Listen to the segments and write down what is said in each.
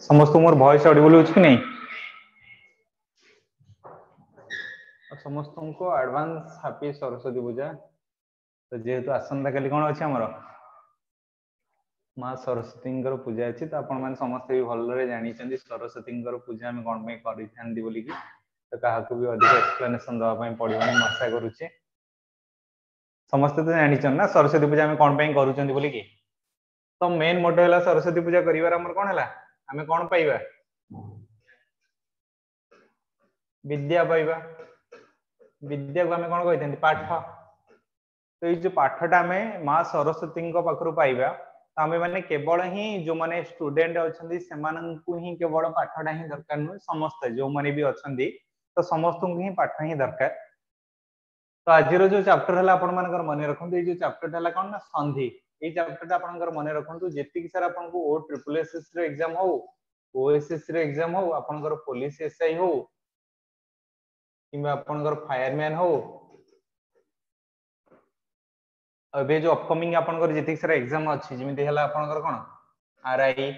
समस्त मोर voice Audible हो कि नहीं? समस्त को एडवांस हैप्पी सरस्वती पूजा। तो जेहेतु आसंता काली कौन अच्छे आमर माँ सरस्वती पूजा अच्छी, तो आपण मैंने समस्त भी भलरे जानी सरस्वती पूजा आम कौन करी बोलिकी, तो क्या भी अधिक एक्सप्लेनेशन दवाई पड़ो मैं आशा करुचे। समस्ते तो जानी ना सरस्वती पूजा आम कौन करूँ बोलिकी। तो मेन मोटो है सरस्वती पूजा करिवार हमर कौन है आम कौन पाइबा विद्या पाइबा। विद्या को आम कौन कही पाठ। तो ये जो पाठटा आम माँ सरस्वती पाखु पाइबा, तो आम मैंने केवल ही जो मैंने स्टूडेंट अच्छा ही केवल पाठटा ही दरकार नुहे, समस्ते जो मैंने भी अच्छा तो समस्त ही पाठ ही दरकार। तो आज जो चैप्टर है आपण मानकर मन रखु, ये जो चैप्टर है कौन ना संधि। ये चैप्टर आपनकर मन रखु जी सर आपको ओ ट्रिपल एसएस एग्जाम हो, ओएसएस एग्जाम हो, आपनकर पुलिस एसआई हो कि आपनकर फायरमैन हो, अबे जो अपकमिंग आपनकर जी सारा एग्जाम अच्छी जमी है आपनकर कौन आरआई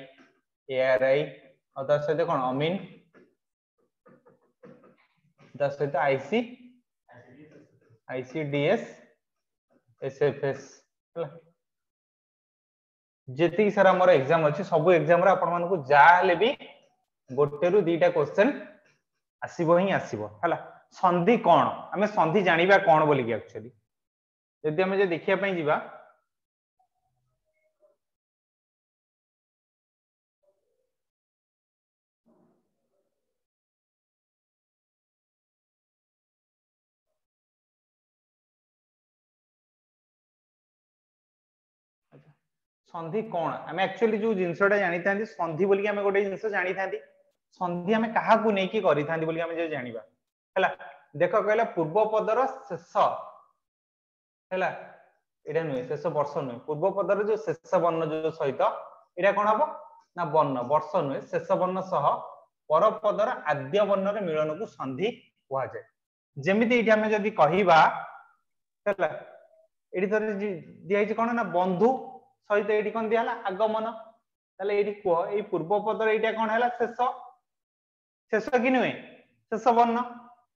एआरआई और तार सहित कौन अमीन तार सहित आईसी आईसीडीएस एसएफएस जी सारा मोर एग्जाम अच्छी सब एग्जाम रे आपण मानकु जाहले भी गोटे रु दीटा क्वेश्चन आसीबो ही आसीबो हला। संधि कौन आमे संधि जानिबा कौन बोली कि एक्चुअली यदि आमे जे देखिया पई जीवा संधि कौन आमे एक्चुअली जो जिनसटा जानि थांती संधि बोली आमे गोटे जिनस जानि थांती संधि आमे काहा को नै कि करि थांती बोली आमे जे जानिबा हला। देखो कहला पूर्व पदर शेष हला एटा नुहे शेष वर्ष नुहे पूर्व पदर जो शेष वर्ण जो सहित एटा कोन हबो ना वर्ण वर्ष नुहे शेष वर्ण सह पर पदर आद्य वर्ण रे मिलन को संधि कहा जाय। जेमिति एठी आमे जदी कहिबा हला एठी तर दिया छि कोन ना बंधु सहित एठी कोन दिया हला आगमन ताले एठी को ए पूर्व पदर एटा कोन हला शेष शेष कि नुहे शेष वर्ण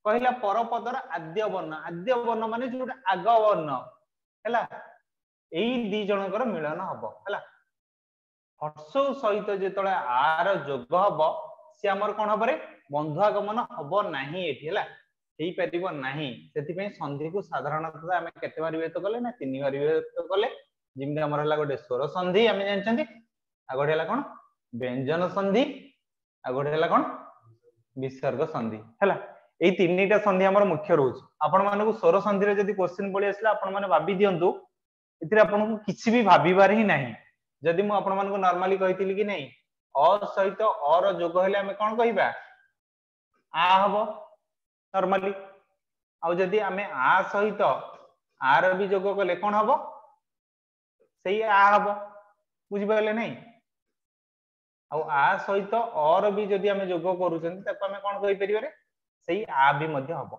कहला पर पदर आद्य वर्ण माने जोटा आग वर्ण हैला एई दी जनकर मिलन हबो हैला। हर्ष सहित जेतले आर जोग हबो से हमर कोन हबरे बंधु आगमन हबो नाही एठी हैला हेई परिबो नाही। सेति पे संधि को साधारणतः हमें केते बार व्यक्त करले ना 3 बार व्यक्त करले जिमि हमर हला गोटे स्वर संधि हमें जानचंती आ गोटे हला कोन व्यंजन संधि आ गोटे हला कोन विसर्ग संधि हैला। ए तीनटा संधि हमर मुख्य रहउछ। आपण मानको स्वर संधि रे जदी क्वेश्चन पड़ी आसला आपण माने भाबी दियंतु इतरे आपण को किछि भी भाबीबार ही नाही। जदी मु आपण मानको नॉर्मली कहितली कि नै अ सहित अर जोग हेले हमें कोन कहिबा आ हबो नॉर्मली आ जदी हमें आ सहित आर भी जोग कले कोन हबो सेही आ हबो बुझि पाले नै। आ सहित और भी जदी हमें जोग करूछन ताको हमें कोन कहि परिबे रे सेही आ भी मध्य हबो।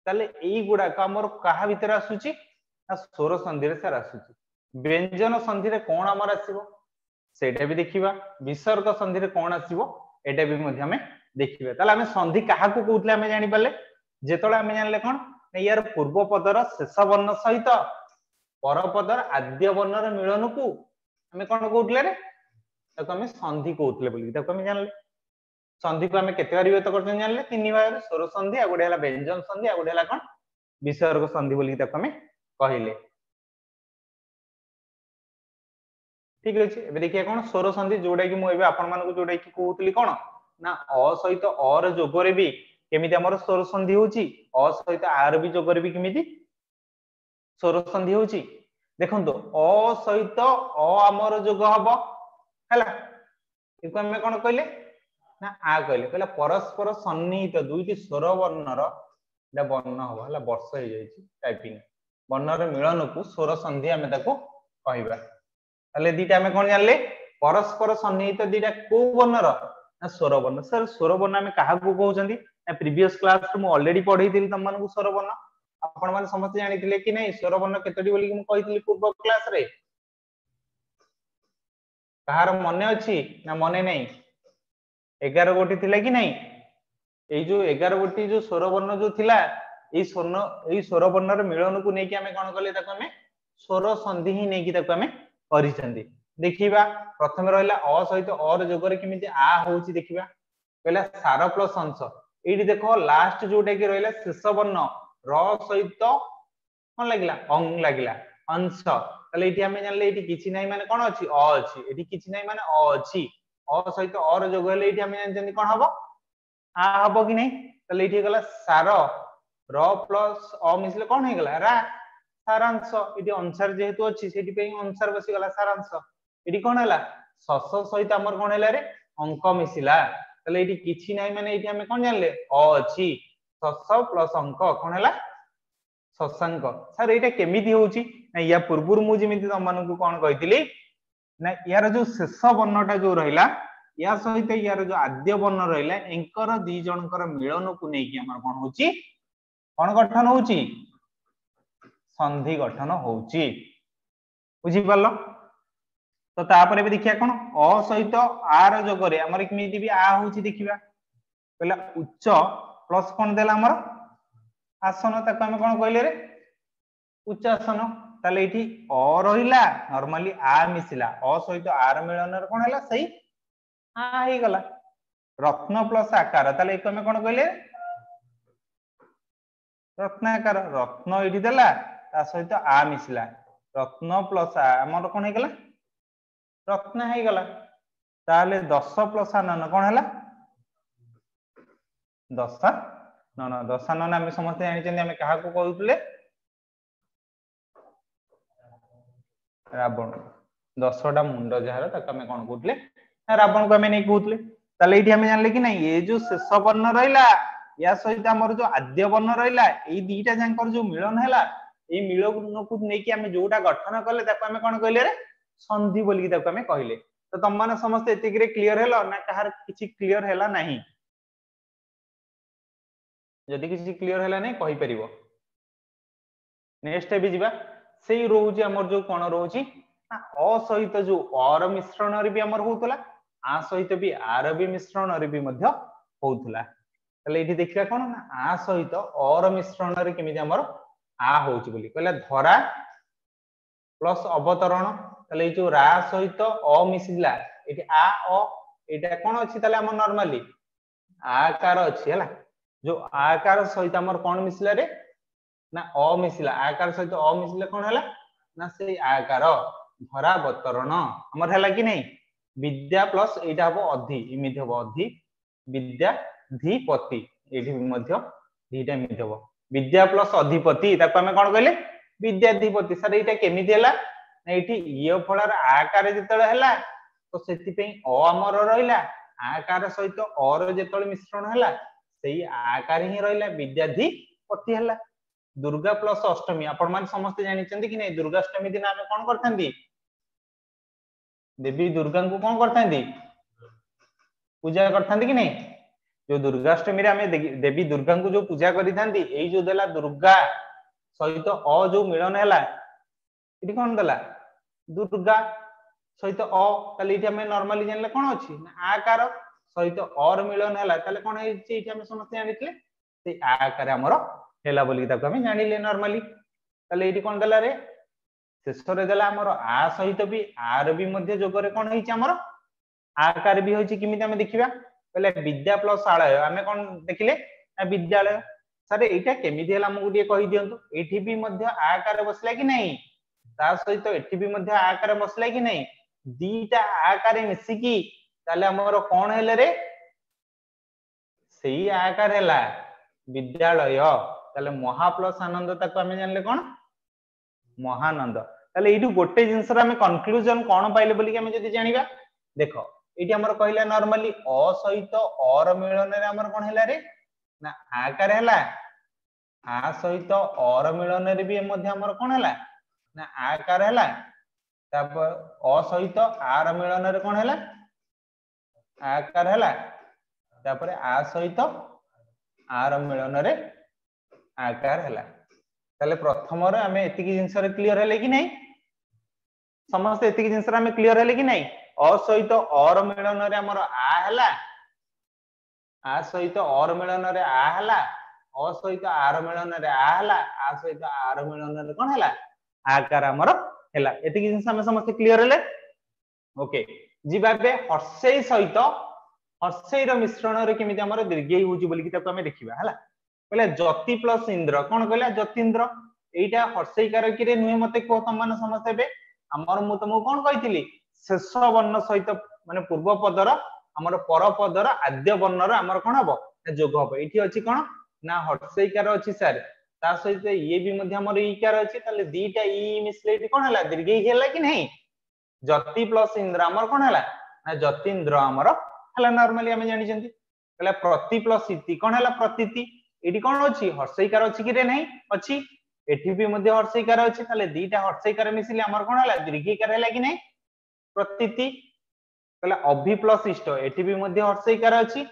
ताले एई गुडा का हमर कहा भीतर आसुची ना स्वर संधि रे सर आसुची। व्यंजन संधि रे कोन हमर आसीबो सेटा भी देखिबा विसर्ग संधि रे कोन आसीबो एटा भी मध्य हमें देखिबा। ताले हमें संधि काहा को कहउतले हमें जानि पाले जेतोले हमें जानले कोन यार पूर्व पदर शेष वर्ण सहित पर पदर आद्य वर्ण रे मिलन को हमें कोन कहउतले रे ताको हमें संधि कहउतले बोली ताको हमें जानले। संधि को हमें केते बार व्यक्त करछन जानले 3 बार स्वर संधि आ गोटे हला व्यंजन संधि आ गोटे हला कोन विसर्ग संधि बोली ताको हमें कहिले। ठीक अछि एबे देखिए कोन स्वर संधि जोडा कि मु एबे आपण मानको जोडा कि कहउतली कोन ना अ सहित और जोग रे भी केमिति हमर स्वर संधि होची अ सहित आर भी जोग रे भी केमिति स्वर संधि होची। देखंतो अ सहित अ हमर जोग हबो हैला इको हमें कोन कहले ना आ कहले कहला परस्पर सन्निहित दुईटी स्वर वर्णर एटा वर्ण हबो हला वर्ष हो जाईची टाइपिंग वर्णर मिलन को स्वर संधि हमें ताको कहिबा। ताले दीटा हमें कोन जानले परस्पर सन्निहित दीटा को वर्णर ना स्वर वर्ण। सर स्वर वर्ण हमें काहा को कहउचंदी ना प्रीवियस क्लास रे मु ऑलरेडी पढाई दिल तम मानको स्वर वर्ण आपण माने समस्त जानिथिले कि नै स्वर वर्ण केतोटी बोली कि मु कहितली पूर्व क्लास रे कहार मने अछि ना मने नै 11 गोटी थिला कि नै ए जो 11 गोटी जो स्वर वर्ण जो थिला ए स्वर वर्ण र मिलन को नै कि हमें कोन करले ताको हमें स्वर संधि ही नै कि ताको हमें करिसंदी देखिबा प्रथम रहला अ सहित अ र जोगर किमिति आ होउची देखिबा कहला सार प्लस अंश एठी देखो लास्ट जोटा कि रहला शेष वर्ण र सहित कोन लागिला अंग लागिला अंश तले एठी हमें जानले एठी किछि नै माने कोन अछि अ अछि एठी किछि नै माने अ अछि अ सहित अ र जोग हेले एठी हमें जानचंदी कोन हबो आ हबो कि नै तले एठी गला सार र प्लस अ मिसले कोन हे गला रा सारांश एठी अनुसार जेहेतु अछि सेठी पे अनुसार बसी गला सारांश एठी कोन हला सस सहित हमर कोन हेला रे अंक मिसिला तले एठी किछि नै माने एठी हमें कोन जानले अ अछि सस प्लस अंक कोन हला शशांक सर एटा केमिति होउची ना या पूर्वुर मु जेमिति तमन को कोन कहितली ना यार जो शेष वर्णटा जो रहिला या सहित यार जो आद्य वर्ण रहिला एंकर दी जनकर मिलन को नै कि हमर कोन होउची कोन गठन होउची संधि गठन होउची बुझी पालो तो तापरे भी देखिया कोन अ सहित आ र जोगरे हमर केमिति भी आ होउची देखिबा पहला उच्च प्लस कोन देला हमर आसन ताको हम कोन कहले रे उच्च आसन ताले एठी अ रहिला नॉर्मली आ मिसिला अ सहित आ र मिलन र कोन हला सही आ हे गला रत्न प्लस आकार ताले एको हम कोन कहले रत्नाकार रत्न एठी देला ता सहित आ मिसिला रत्न प्लस आ हमर कोन हे गला रत्न हे गला ताले 10 प्लस आनन कोन हला 10 नन 10 नन हम समस्त जानि चंदी हम कहा को कहउतले रावण 10टा मुंड जहार तक हम कोन कहउतले रावण को हम नै कहउतले ताले एठी हम जानले कि नै ए जो शेष वर्ण रहिला या सहित हमर जो आद्य वर्ण रहिला ए दीटा जानकर जो मिलन हैला ए मिलन को नै कि हम जोटा गठन करले ताको हम कोन कहले रे संधि बोली ताको हम कहले तो तुम माने समस्त एतिक रे क्लियर हेलो ना कहार किछि क्लियर हैला नाही जदि किछि क्लियर हैला नै कहि परिबो नेक्स्ट भी जिबा सेही रहउची हमर जो कोन रहउची अ सहित जो अर मिश्रण रे भी हमर होतला आ सहित भी आर भी मिश्रण रे भी मध्य होतला तले एठी देखिबा कोन ना आ सहित अर मिश्रण रे केमिति हमर आ होउची बोली कहला धरा प्लस अवतरण तले जो रा सहित अ मिसिला एठी आ अ एटा कोन अछि तले हम नॉर्मली आकार अछि हला जो आकार सहित हमर कोन मिसिला रे ना अ मिसिला आकार सहित अ मिसिले कोन हला ना से आकार धरावतरण हमर हला कि नै विद्या प्लस एटा हबो अधि इमिति हबो अधि विद्या धिपति एठी मध्य दीटा इमिति हबो विद्या प्लस अधिपति ताको हम कोन कहले विद्याधिपति सर एटा केमिति हला ना एठी य फळर आकार जेतळे हला तो सेति पे अ हमर रहिला आकार सहित अ र जेतळे मिश्रण हला सेही आकार ही रहिला विद्याधिपति हला दुर्गा प्लस अष्टमी आपण मान समस्त जानि चंदी कि नै दुर्गाष्टमी दिन हम कोन करथांदी देवी दुर्गा को कोन करथांदी पूजा करथांदी कि नै जो दुर्गाष्टमी रे हम देवी दुर्गा को जो पूजा करिथांदी एई जो देला दुर्गा सहित अ जो मिलन हैला इति कोन देला दुर्गा सहित अ ताले इति हम नॉर्मली जानले कोन अछि आकार सहित और मिलन हैला ताले कोन हे छि इति हम समस्त जानितले से आकार हमर हैला बोली ताको हम जानिले नॉर्मली ताले इति कोन देला रे शेषरे देला हमर आ सहित भी आर भी मध्य जोगरे कोन हे छि हमर आकार भी होछि किमिति हम देखिबा पहले विद्या प्लस आलय हम कोन देखिले विद्यालय सर एटा केमिति हैला हमकु दिए कहि दियंतु एठी भी मध्य आकार बसला कि नै ता सहित एठी भी मध्य आकार बसला कि नै दीटा आकार मिसी की ताले हमर कोन हेले रे सेही आकार हैला विद्यालय ताले महा प्लस आनंद ताको हम जानले कोन महानंद ताले एठु गोटे जिंस रे हम कंक्लूजन कोन पाइले बोली हम जदी जानिबा देखो एठी हमर कहिला नॉर्मली अ सहित और मिलन रे हमर कोन हैला रे ना आकार हैला आ सहित और मिलन रे भी मध्य हमर कोन हैला ना आकार हैला तापर अ सहित आर मिलन रे कोन हैला आकार हैला तापर आ सहित आर मिलन रे आकार हैला ताले प्रथम रे हमें एतिकी जिंस रे क्लियर हेले कि नहीं समस्त एतिकी जिंस रे हमें क्लियर हेले कि नहीं अ सहित और मिलन रे हमर आ हला आ सहित और मिलन रे आ हला अ सहित आर मिलन रे आ हला आ सहित आर मिलन रे कोन हला आकार हमर हला एतिकी जिंस हमें समस्त क्लियर हेले ओके जिबा बे हर्षेई सहित हर्षेई रो मिश्रण रे केमिति हमर दीर्घई होउची बोली कि ताको हमें देखिबा हला कहले ज्योति प्लस इंद्र कोन कहले ज्योतिन्द्र एटा हर्षेई कारक रे नुहे मते को तमान समस्त बे हमर मु तुमको कोन कहितली शेष वर्ण सहित माने पूर्व पदर हमर पर पदर आद्य वर्ण रो हमर कोन हबो जोग हबो एठी अछि कोन ना हर्षेई कार अछि सर ता सहित ये भी मध्य हमर ई कार अछि ताले दीटा ई मिसले एठी कोन हला दीर्घई हेला कि नहीं ज्योति प्लस इंद्र हमर कोन हला ना ज्योतिन्द्र हमर हला नॉर्मली हम जानि जंती कहला प्रति प्लस इति कोन हला प्रतीति एठी कोन अछि हर्षेई कार अछि कि रे नहीं अछि एठी भी मध्य हर्षेई कार अछि ताले दीटा हर्षेई कार मिसले हमर कोन हला दीर्घई कार हला कि नहीं प्रतीति कहला अभि प्लस इष्ट एठी भी मध्य हर्षेई कार अछि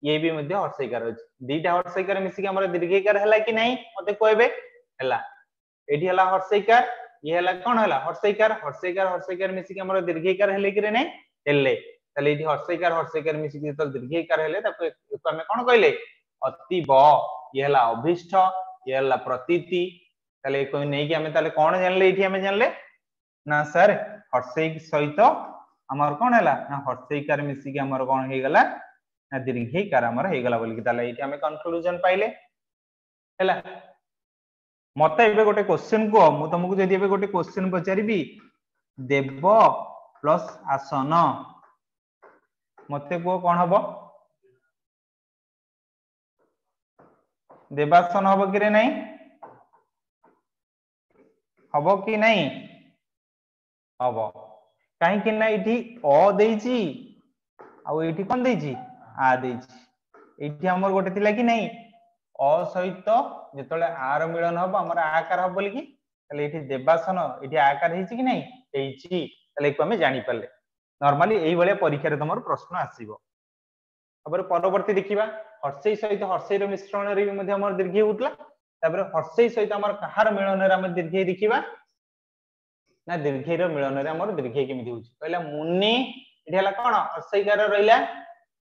ये भी मध्य हर्षेई कार अछि दीटा हर्षेई कार मिसी के हमर दीर्घई कार हला कि नहीं मते कहबे हला एठी हला हर्षेई कार ये हला कोन हला हर्षेई कार मिसी के हमर दीर्घई कार हेले कि रे नहीं हेले ताले एठी हर्षेई कार मिसी के तो दीर्घई कार हेले ताको हमें कोन कहले अति ब ये हला अभिष्ठ ये हला प्रतीति ताले कोइ नै कि हमें ताले कोन जानले एठी हमें जानले ना सर हर्षेई सहित हमर कोन हला ना हर्षेई कार मिसी के हमर कोन हे गला ना दीर्घई कार हमर हे गला बोली कि ताले एठी हमें कंक्लूजन पाइले हला मते एबे गोटे क्वेश्चन को मु तुमको जदी एबे गोटे क्वेश्चन पचारिबी देव प्लस आसन मते को कोन हबो देवासन हबो कि रे नहीं हबो कि नहीं हबो काहे कि ना इठी अ देइची आ इठी कोन देइची आ देइची इठी हमर गोटे थिला कि नहीं अ सहित जेतले आर मिलन हबो हमर आकार हबो बोली कि तले इठी देवासन इठी आकार हेची कि नहीं हेची तले को हमें जानि परले नॉर्मली एई बळे परीक्षा रे तमर प्रश्न आसीबो तबरे परवर्ती देखिबा हर्षेई सहित हर्षेई रो मिश्रण रे मध्ये हमर दीर्घई होतला तबरे हर्षेई सहित हमर कहार मिलन रे हम दीर्घई देखिबा ना दीर्घई रो मिलन रे हमर दीर्घई केमिति होची कहला मुनि इठी हला कोन हर्षेई कार रहिला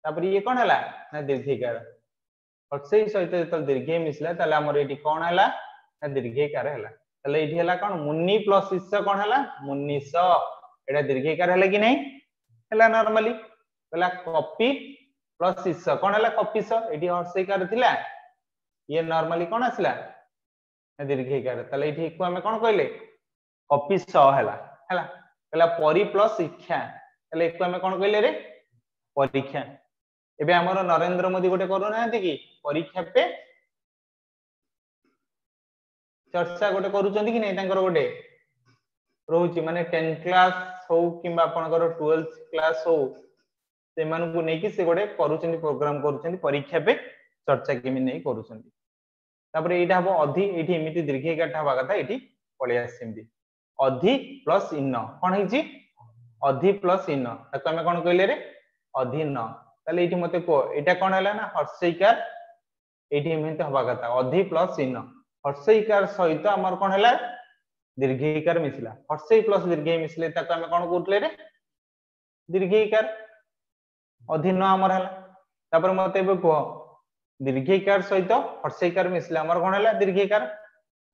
तबरे ये कोन हला ना दीर्घई कार हर्षेई सहित जतल दीर्घई मिसला तले हमर एठी कोन हला ना दीर्घई कार हला तले एठी हला कोन मुनि प्लस इस कोन हला मुनिस एटा दीर्घई कार हला कि नहीं हला नॉर्मली कहला कॉपी प्लस इस कोन हला कॉपीस एठी हर्षेई कार थिला ये नॉर्मली कोन आसला दीर्घई कार तले एठी को हमें कोन कहले कॉपीस हला हला कहला परि प्लस शिक्षा तले को हमें कोन कहले रे परीक्षा एबे हमर नरेंद्र मोदी गोटे करू नांती कि परीक्षा पे चर्चा गोटे करूचंती कि नै तांकर गोटे रहउची माने 10 क्लास हो किबा आपनकर 12th क्लास हो से मानु को नै कि से गोटे करूचंती प्रोग्राम करूचंती परीक्षा पे चर्चा केमि नै करूचंती तापर एटा हबो अधि एठी एमिति दीर्घई काटा हबा कथा एठी पळे आसेंती अधि प्लस इन कोन हेची अधि प्लस इन ताको हमें कोन कहले रे अधीन ताले एठी मते को एटा कोन हला ना हर्षेई कार एठी एमिति हबा कथा अधि प्लस इन हर्षेई कार सहित हमर कोन हला दीर्घई कार मिसला हर्षेई प्लस दीर्घई मिसले ताको हमें कोन कहतले रे दीर्घई कार अधीन हमर हला तापर मते बे को दीर्घई कार सहित हर्षेई कार मिसला हमर कोन हला दीर्घई कार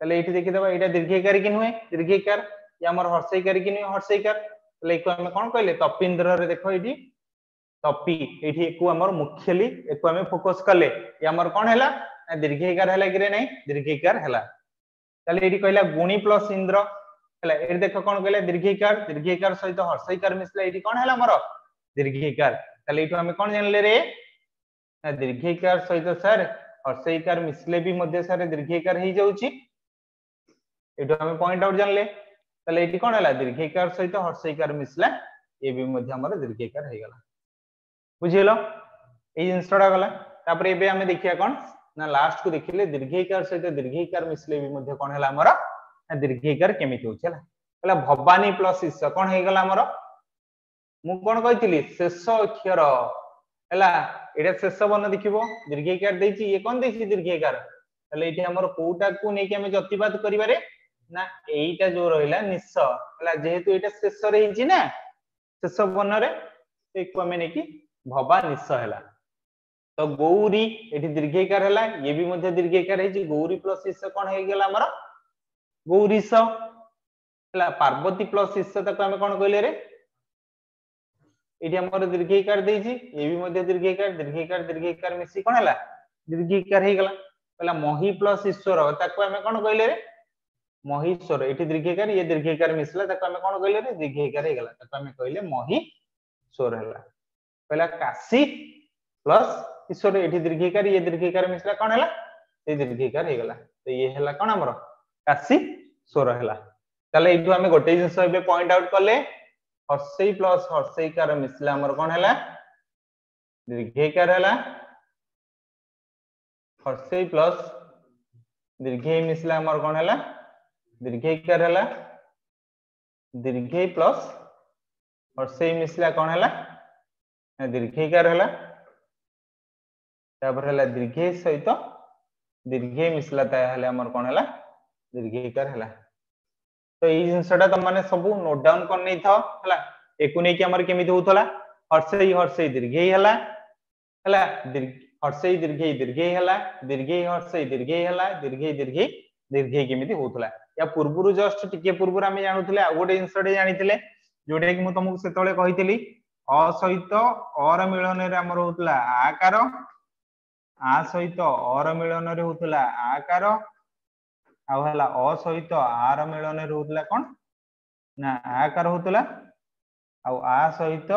ताले एठी देखि देबा एटा दीर्घई कार कि नुहे दीर्घई कार या हमर हर्षेई कार कि नुहे हर्षेई कार ताले को हमें कोन कहले तपिंद्र रे देखो एठी तपी एठी को हमर मुख्यली एको हमें फोकस करले या हमर कोन हला दीर्घई कार हला कि रे नहीं दीर्घई कार हला ताले एठी कहला गुणी प्लस इंद्र हला एठी देखो कोन कहले दीर्घई कार सहित हर्षेई कार मिसला एठी कोन हला हमर दीर्घई कार ताले एठी हमें कोन जानले रे ना दीर्घई कार सहित सर हर्षेई कार मिसले भी मध्ये सर दीर्घई कार हे जाउची एठी हमें पॉइंट आउट जानले ताले एठी कोन हला दीर्घई कार सहित हर्षेई कार मिसला ए भी मध्ये हमर दीर्घई कार हे गला बुझिलो ए जिंसटा गला तापर एबे हमें देखिया कोन ना लास्ट को देखिले दीर्घई कार सहित दीर्घई कार मिसले भी मध्ये कोन हला हमर दीर्घई कार केमिति होछ हला हला भवानी प्लस इस कोन हे गला हमर मु कोन कहितली शेष अक्षर हला एटा शेष वर्ण देखिबो दीर्घई कार देछि ये कोन देछि दीर्घई कार তাহলে एठी हमर कोउटा को नै कि हम जतिबाद करिबारे ना एईटा जो रहिला निस्स हला जेहेतु एटा शेष रे हिची ना शेष वर्ण रे एक हमें नै कि भबा निस्स हैला तो गौरी एठी दीर्घईकार हैला ये भी मध्ये दीर्घईकार है जी गौरी प्लस ईश्वर कोन हे गेला हमर गौरीश हैला पार्वती प्लस ईश्वर तक हम कोन कहले रे एठी हमर दीर्घईकार देजी ये भी मध्ये दीर्घईकार मिसी कोन हैला दीर्घईकार हे गेला पहला मही प्लस ईश्वर तक हम कोन कहले रे महीश्वर एठी दीर्घईकार ये दीर्घईकार मिसला तक हम कोन कहले रे दीर्घईकार हे गेला तक हम कहले महीश्वर हैला पहला काशी प्लस ईश्वर एठी दीर्घईकार ये दीर्घईकार मिसला कोन हैला ये दीर्घईकार हे गेला तो ये हैला कोन हमर काशी स्वर हैला ताले एठु हम गोटे जिंस एबे पॉइंट आउट करले हर्षई प्लस हर्षईकार मिसला हमर कोन हैला दीर्घईकार हैला हर्षई प्लस दीर्घई मिसला हमर कोन हैला दीर्घईकार हैला दीर्घई प्लस हर्षई मिसला कोन हैला दीर्घईकार हैला तापर हैला दीर्घई सहित दीर्घई मिसला ता हैला हमर कोन हैला दीर्घईकार हैला तो ई जिंसटा तुम माने सब नोट डाउन कर नै था हैला एको नै कि हमर केमिति होतला हर्षई दीर्घई हैला हैला हर्षई दीर्घई हैला दीर्घई हर्षई दीर्घई हैला दीर्घई केमिति होतला या पूर्वरु जस्ट टिके पूर्वरु हम जानुतले आ गोटे जिंसटे जानितले जोडे कि मु तुमको सेतळे कहितली अ सहित और मिलन रे हमर होतला आकार आ सहित और मिलन रे होतला आकार आ हला अ सहित आर मिलन रे होतला कोन ना आकार होतला आ आ सहित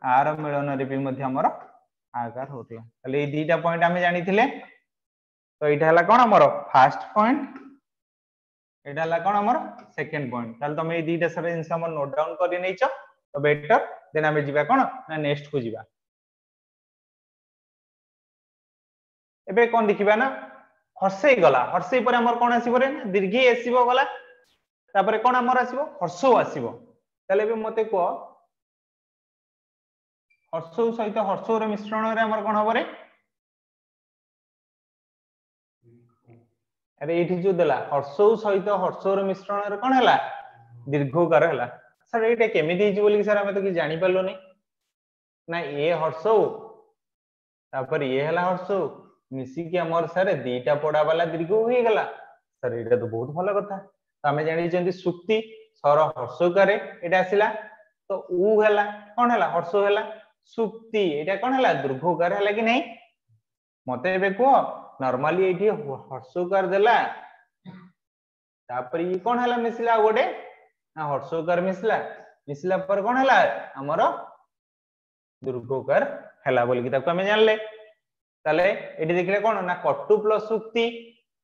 आर मिलन रे भी मध्ये हमर आकार होतला तले ए दीटा पॉइंट हम जानिथिले तो एटा हला कोन हमर फर्स्ट पॉइंट एटा हला कोन हमर सेकंड पॉइंट ताल तुम ए दीटा सारा जिंस हमर नोट डाउन करि नैछ तो बेटर देन हम जिबा कोन ना नेक्स्ट को जिबा एबे कोन देखिबा ना हर्षई गला हर्षई पर हमर कोन आसीबो रे दीर्घई आसीबो गला तापर कोन हमर आसीबो हर्षो आसीबो ताले एबे मते को हर्षो सहित हर्षो रे मिश्रण रे हमर कोन हबो रे अरे एठी जो देला हर्षो सहित हर्षो रे मिश्रण रे कोन हैला दीर्घकार हैला सर एटा केमिति हिज बोली सर हम तो कि जानि पालो नै ना ए हर्षो तापर ये हैला हर्षो मिसी के हमर सर दीटा पडा वाला दीर्घ होई गेला सर एटा तो बहुत भलो कथा तो हम जानि जंती सुक्ति सर हर्षकारे एटा आसिला तो उ हैला कोन हैला हर्षो हैला सुक्ति एटा कोन हैला दीर्घकार हैला कि नै मते एबे को नॉर्मली एठी हर्षकार देला तापर ई कोन हैला मिसला गोटे ना हर्षकार मिसला पर कोन हैला हमर दीर्घकार हैला बोल कि ताको हम जानले ताले एठी देखले कोन ना कटु प्लस सुक्ति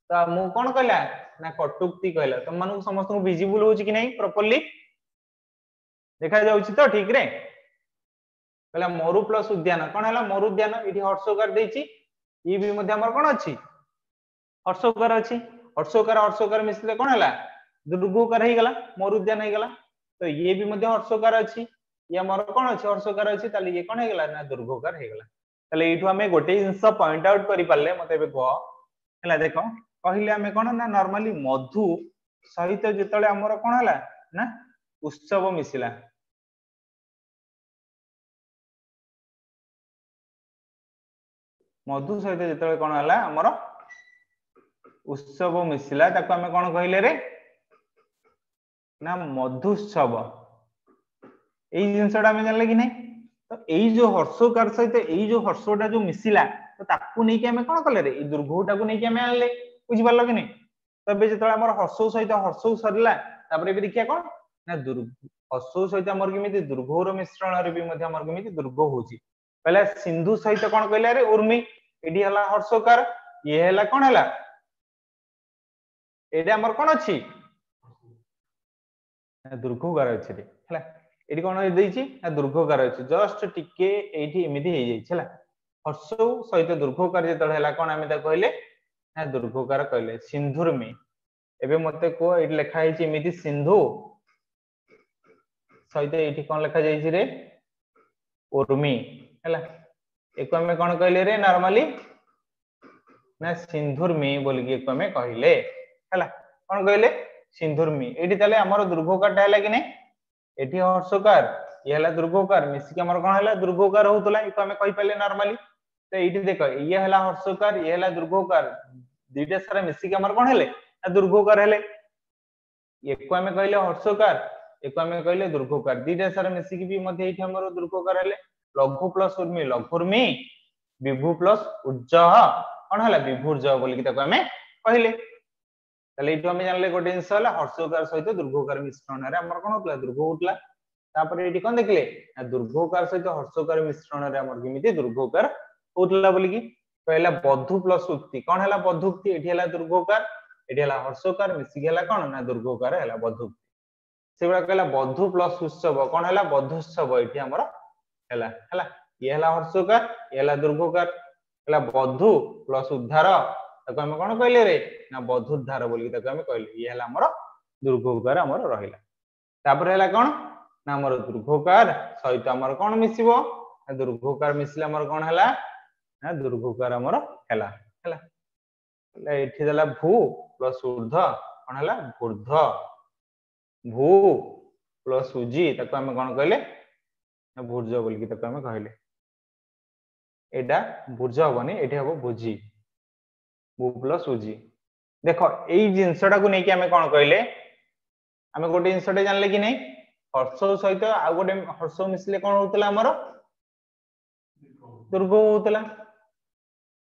त मु कोन कहला ना कटुक्ति कहला तुम मानु समस्त को विजिबल होची कि नै प्रॉपर्ली देखा जाउची तो ठीक रे कहला मरु प्लस उद्यान कोन हैला मरु उद्यान एठी हर्षकार देची ई भी मध्ये हमर कोन अछि हर्षकार अछि हर्षकार मिसले कोन हैला दीर्घकार हे गेला मरु उद्यान हे गेला तो ये भी मध्ये हर्षकार अछि ये हमर कोन अछि हर्षकार अछि ताले ये कोन हे गेला ना दीर्घकार हे गेला ताले एठु हमें गोटे जिंस पॉइंट आउट करि पाले मते बे को हैला देखो कहिले हमें कोन ना नॉर्मली मधु सहित जेतले हमर कोन हैला ना उत्सव मिसिला मधु सहित जेतले कोन हैला हमर उत्सव मिसिला ताको हमें कोन कहिले रे ना मधुत्सव एई जिंसटा हमें जानले कि नै तो एई जो हर्षकार सहित एई जो हर्षटा जो मिसिला तो ताकू नै कि हमें कोन करले रे ए दुर्घटा को नै कि हमें आनले बुझि पारलो कि नै तबे जेतले हमर हर्षो सहित हर्षो सरला तापर बे देखिया कोन ना हर्षो सहित हमर केमिति दुर्घोर मिश्रण रे भी मध्ये हमर केमिति दुर्घ होची पहले सिंधु सहित कोन कहले रे उर्मी एडी हला हर्षकार ये हला कोन हला एडा हमर कोन अछि दुर्घकार अछि रे हला एडी कोन देइछि ना दुर्घकार अछि जस्ट टिके एठी एमिति हे जाई छला हर्षो सहित दुर्घकार जेतले हला कोन हम ता कहले ना दुर्घकार कहले सिंधुर में एबे मते को एठी लिखा हेछि एमिति सिंधु सहित एठी कोन लिखा जाई छि रे उर्मी हला एको हम कोन कहले रे नॉर्मली ना सिंधुर्मी बोली कि आमे कहले हला कोन कहले सिंधुर्मी एठी ताले हमर दुर्घोकारटा हला कि नै एठी हर्षकार ये हला दुर्घोकार मिसी के हमर कोन हला दुर्घोकार होतला इको आमे कहि पले नॉर्मली तो एठी देखो ये हला हर्षकार ये हला दुर्घोकार दुईटा सारा मिसी के हमर कोन हेले ना दुर्घोकार हेले एको आमे कहले हर्षकार एको आमे कहले दुर्घोकार दुईटा सारा मिसी के भी मध्ये एठी हमर दुर्घोकार हेले लघु प्लस उर्मी लघुर्मी विभु प्लस उज्जह कोन हला विभुर्जह बोली कि ताको आमे कहले ताले एठी आमे जानले गोटे जिंस हला हर्षकार सहित दुर्घोकार मिश्रण रे हमर कोन होतला दुर्घ होतला तापर एठी कोन देखले ना दुर्घोकार सहित हर्षकार मिश्रण रे हमर किमिति दुर्घोकार होतला बोली कि कहला बधु प्लस उक्ति कोन हला बधुक्ति एठी हला दुर्घोकार एठी हला हर्षकार मिसी हला कोन ना दुर्घोकार हला बधुक्ति सेबा कहला बधु प्लस उत्सव कोन हला बधुत्सव एठी हमर हला हला ये हला हर्षकार ये हला दुर्घोकार हला बधु प्लस उद्धार ताको हम कोन कहले रे ना बधुद्धार बोली ताको हम कहले ये हला हमर दुर्घोकार हमर रहिला तापर हला कोन ना हमर दुर्घोकार सहित हमर कोन मिसिबो दुर्घोकार मिसले हमर कोन हला ना दुर्घोकार हमर हला हला एठी दला भू प्लस ऊर्ध्व कोन हला ऊर्ध्व भू प्लस उजी ताको हम कोन कहले ना भुर्ज बोली कि ताको हम कहले एडा भुर्ज होबनी एठी हबो भुजी भू प्लस उजी देखो एई जिंसटा को नै कि हम कोन कहले हम गोटे जिंसटे जानले कि नै हर्ष सहित आ गोटे हर्ष मिसले कोन होतला हमर दुर्घ होतला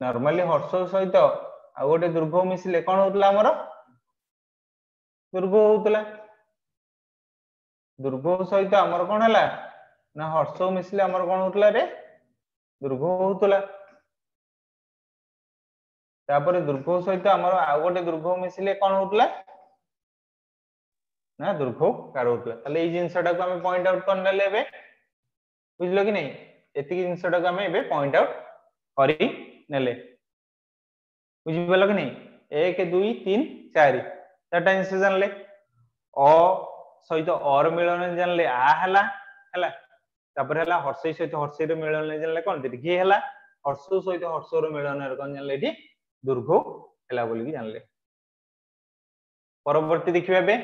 नॉर्मली हर्ष सहित आ गोटे दुर्घ मिसले कोन होतला हमर दुर्घ होतला दुर्घ सहित हमर कोन हला ना हर्ष मिसले हमर कोन होतला रे दुर्घ होतला तापर दुर्घ सहित हमर आ गोटे दुर्घ मिसले कोन होतला ना दुर्घोकार होतला ताले ए जिंसटा को हम पॉइंट आउट करने लेबे बुझलो कि नै एति जिंसटा को हम एबे पॉइंट आउट करी नेले बुझिबलो कि नै 1 2 3 4 चारटा जिंस जानले अ सहित और मिलन जानले आ हला हला तापर हला हर्षई सहित हर्षई रो मिलन जानले कोन दीर्घ हला हर्ष सहित हर्ष रो मिलन रे कोन जानले एठी दुर्घ हला बोली कि जानले परवर्ती देखिबा बे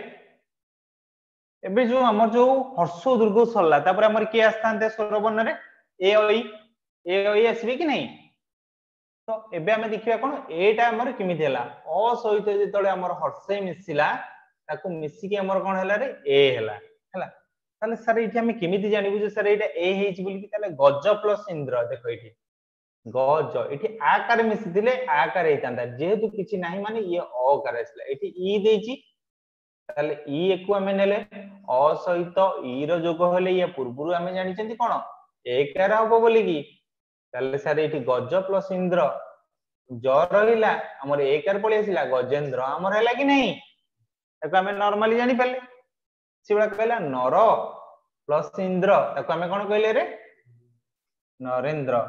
एबे जो हमर जो हर्ष दुर्घ सरला तापर हमर के आस्थानते स्वर वर्ण रे ए ओई आसीबे कि नै तो एबे हमें देखिबा कोन एटा हमर किमिति हला अ सहित जेतळे हमर हर्षई मिसिला ताको मिसी के हमर कोन हला रे ए हला हला ताले सर एठी हमें किमिति जानिबु जे सर एटा ए हेछि बोली कि ताले गज प्लस इंद्र देखो एठी गज एठी आकार मिसिदिले आकार हेतांदा जेहेतु किछि नाही माने ये अकार आसला एठी ई देछि ताले ई एकु हमें नेले अ सहित ई रो जोग होले ये पूर्वरु हमें जानि चंती कोन एकार होबो बोली कि ताले सर एठी गज प्लस इंद्र ज रहिला हमर एकार पळि आसिला गजेंद्र हमर हैला कि नहीं ताको हमें नॉर्मली जानि पले सिबा कहला नर प्लस इंद्र ताको हमें कोन कहले रे नरेंद्र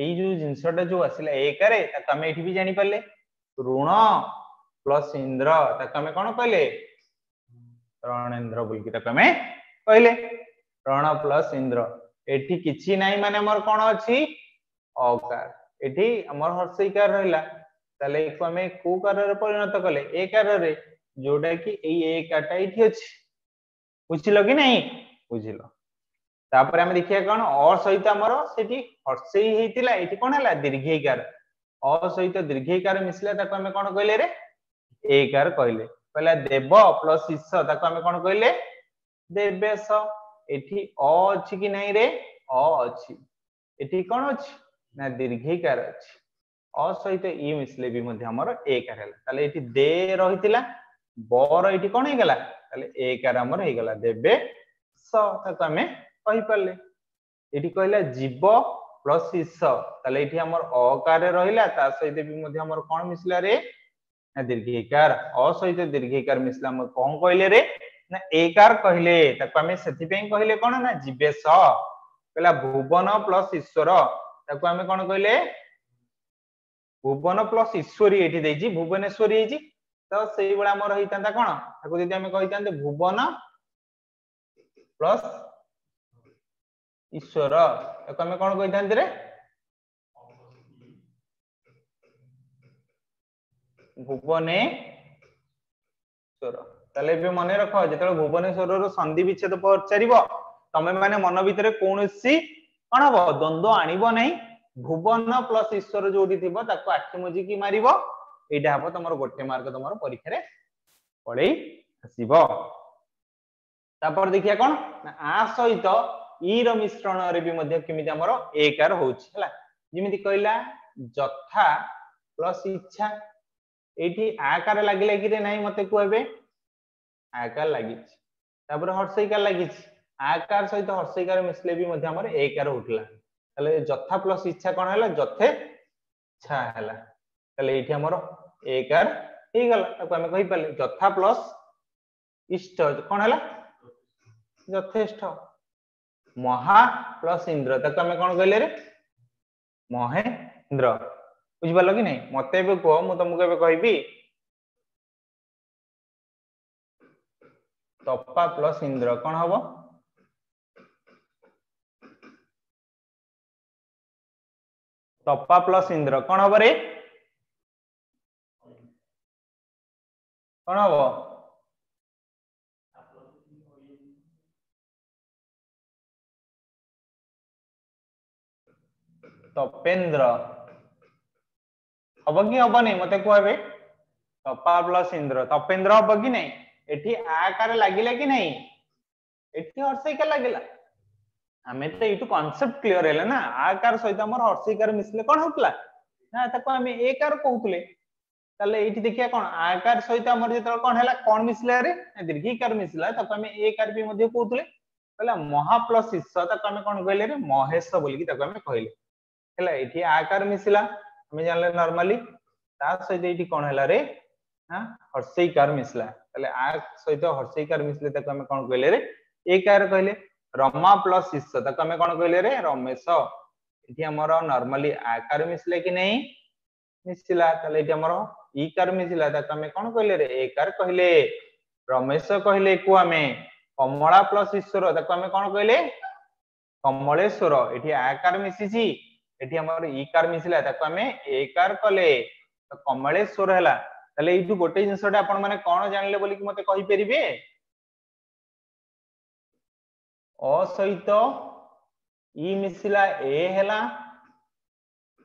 एई जो जिंसटा जो आसिला एकारे ताको हमें एठी भी जानि पले ऋण प्लस इंद्र ताको हमें कोन कहले रणेंद्र बोल कि ताको हमें कहले रण प्लस इंद्र एठी किछि नाही माने हमर कोन अछि अकार एठी हमर हर्षईकार रहला ताले एको हमें को कार रे परिणत कले ए कार रे जोडा कि एई ए काटा एठी अछि बुझिलो कि नहीं बुझिलो तापर हमें देखिया कोन अ सहित हमर सेठी हर्षई हेतिला एठी कोन हला दीर्घईकार अ सहित दीर्घईकार मिसला ताको हमें कोन कहले रे ए कार कहले कहला देव प्लस ईश ताको हमें कोन कहले देवेश एठी अ अछि कि नहीं रे अ अछि एठी कोन अछि ना दीर्घईकार अछि अ सहित ई मिसले भी मध्ये हमर ए कार हला ताले एठी दे रहितिला बर एठी कोन हे गेला ताले ए कार हमर हे गेला देबे स ताको हमें कहि परले एठी कहला जीव प्लस ईश ताले एठी हमर अ कार रहिला ता सहित भी मध्ये हमर कोन मिसला रे ना दीर्घईकार अ सहित दीर्घईकार मिसला हम कोन कहले रे ना एकार कहले ताको हमें सेति पे कहले कोन ना जीवेश कहला भुवन प्लस ईश्वर ताको हमें कोन कहले भुवन प्लस ईश्वरी एठी देजी भुवनेश्वरी हेजी तो सेही बडा हमर होइतांता कोन ताको जदि हमें कहितांते भुवन प्लस ईश्वर ताको हमें कोन कहितांते रे भुवनेश्वर ताले भी मन रख जो भुवनेश्वर संधि विच्छेद पचार तमें मैंने मन भितर कौन कौन हम द्वंद्व आणव ना भुवन प्लस ईश्वर जो आखि मुझिकी मार यहाँ हम तुम गोटे मार्क तुम परीक्षा पड़े आसपर देखिए कौन आ सहित ई मिश्रण केमी एकार होमी कहला जथा प्लस इच्छा ये आकार लगे कि नहीं मत कहे आकार लगी हर्षईकार लगी आकार सहित हर्षईकार मिसले भी एकार उठला जथा प्लस इच्छा कौन है जथेच्छा है ये एकार हो गला जथा प्लस इष्ट कौन है यथेष्ट महा प्लस इंद्र तक आम कौन कहले रे महेन्द्र बुझिपाल कि नहीं मत कह मु तुमको कहि तपा प्लस इंद्र कौन हम तपा प्लस इंद्र कौन हम रे कौन हम तपेन्द्र हम कि हम नहीं मत कहे तपा प्लस इंद्र तपेन्द्र हम कि नहीं एठी आकार लगिला कि नहीं एठी हर्षईकार लगिला आमे तो एटू कांसेप्ट क्लियर है ना आकार सहित हमर हर्षईकार मिसले कौन होतला ना ताको आमे एकार कहउतले ताले एठी देखिया कौन आकार सहित हमर जेतल कौन हैला कौन मिसला रे दीर्घिकार मिसला ताको आमे एकार भी मध्ये कहउतले कहला महा प्लस ईश्वर ताको आमे कौन कहले रे महेश बोली कि ताको आमे कहले हैला एठी आकार मिसला आमे जानले नॉर्मली ता सहित एठी कौन हैला रे हां हर्षईकार मिसला ताले आ सहित हर्षईकार मिसले ताको आमे कौन कहले रे एकार कहले रमा प्लस ईश्वर ताको आमे कौन कहले रे रमेश एठी हमर नॉर्मली आकार मिसले कि नहीं मिसला ताले एठी हमर ईकार मिसला ताको आमे कौन कहले रे एकार कहले रमेश कहले को आमे कमला प्लस ईश्वर ताको आमे कौन कहले कमलेश्वर एठी आकार मिसिची एठी हमर ईकार मिसला ताको आमे एकार कले तो कमलेश्वर हैला ताले एठू गोटे जिंसटा आपण माने कोन जानले बोली कि मते कहि परिबे अ सहित ई मिसला ए हैला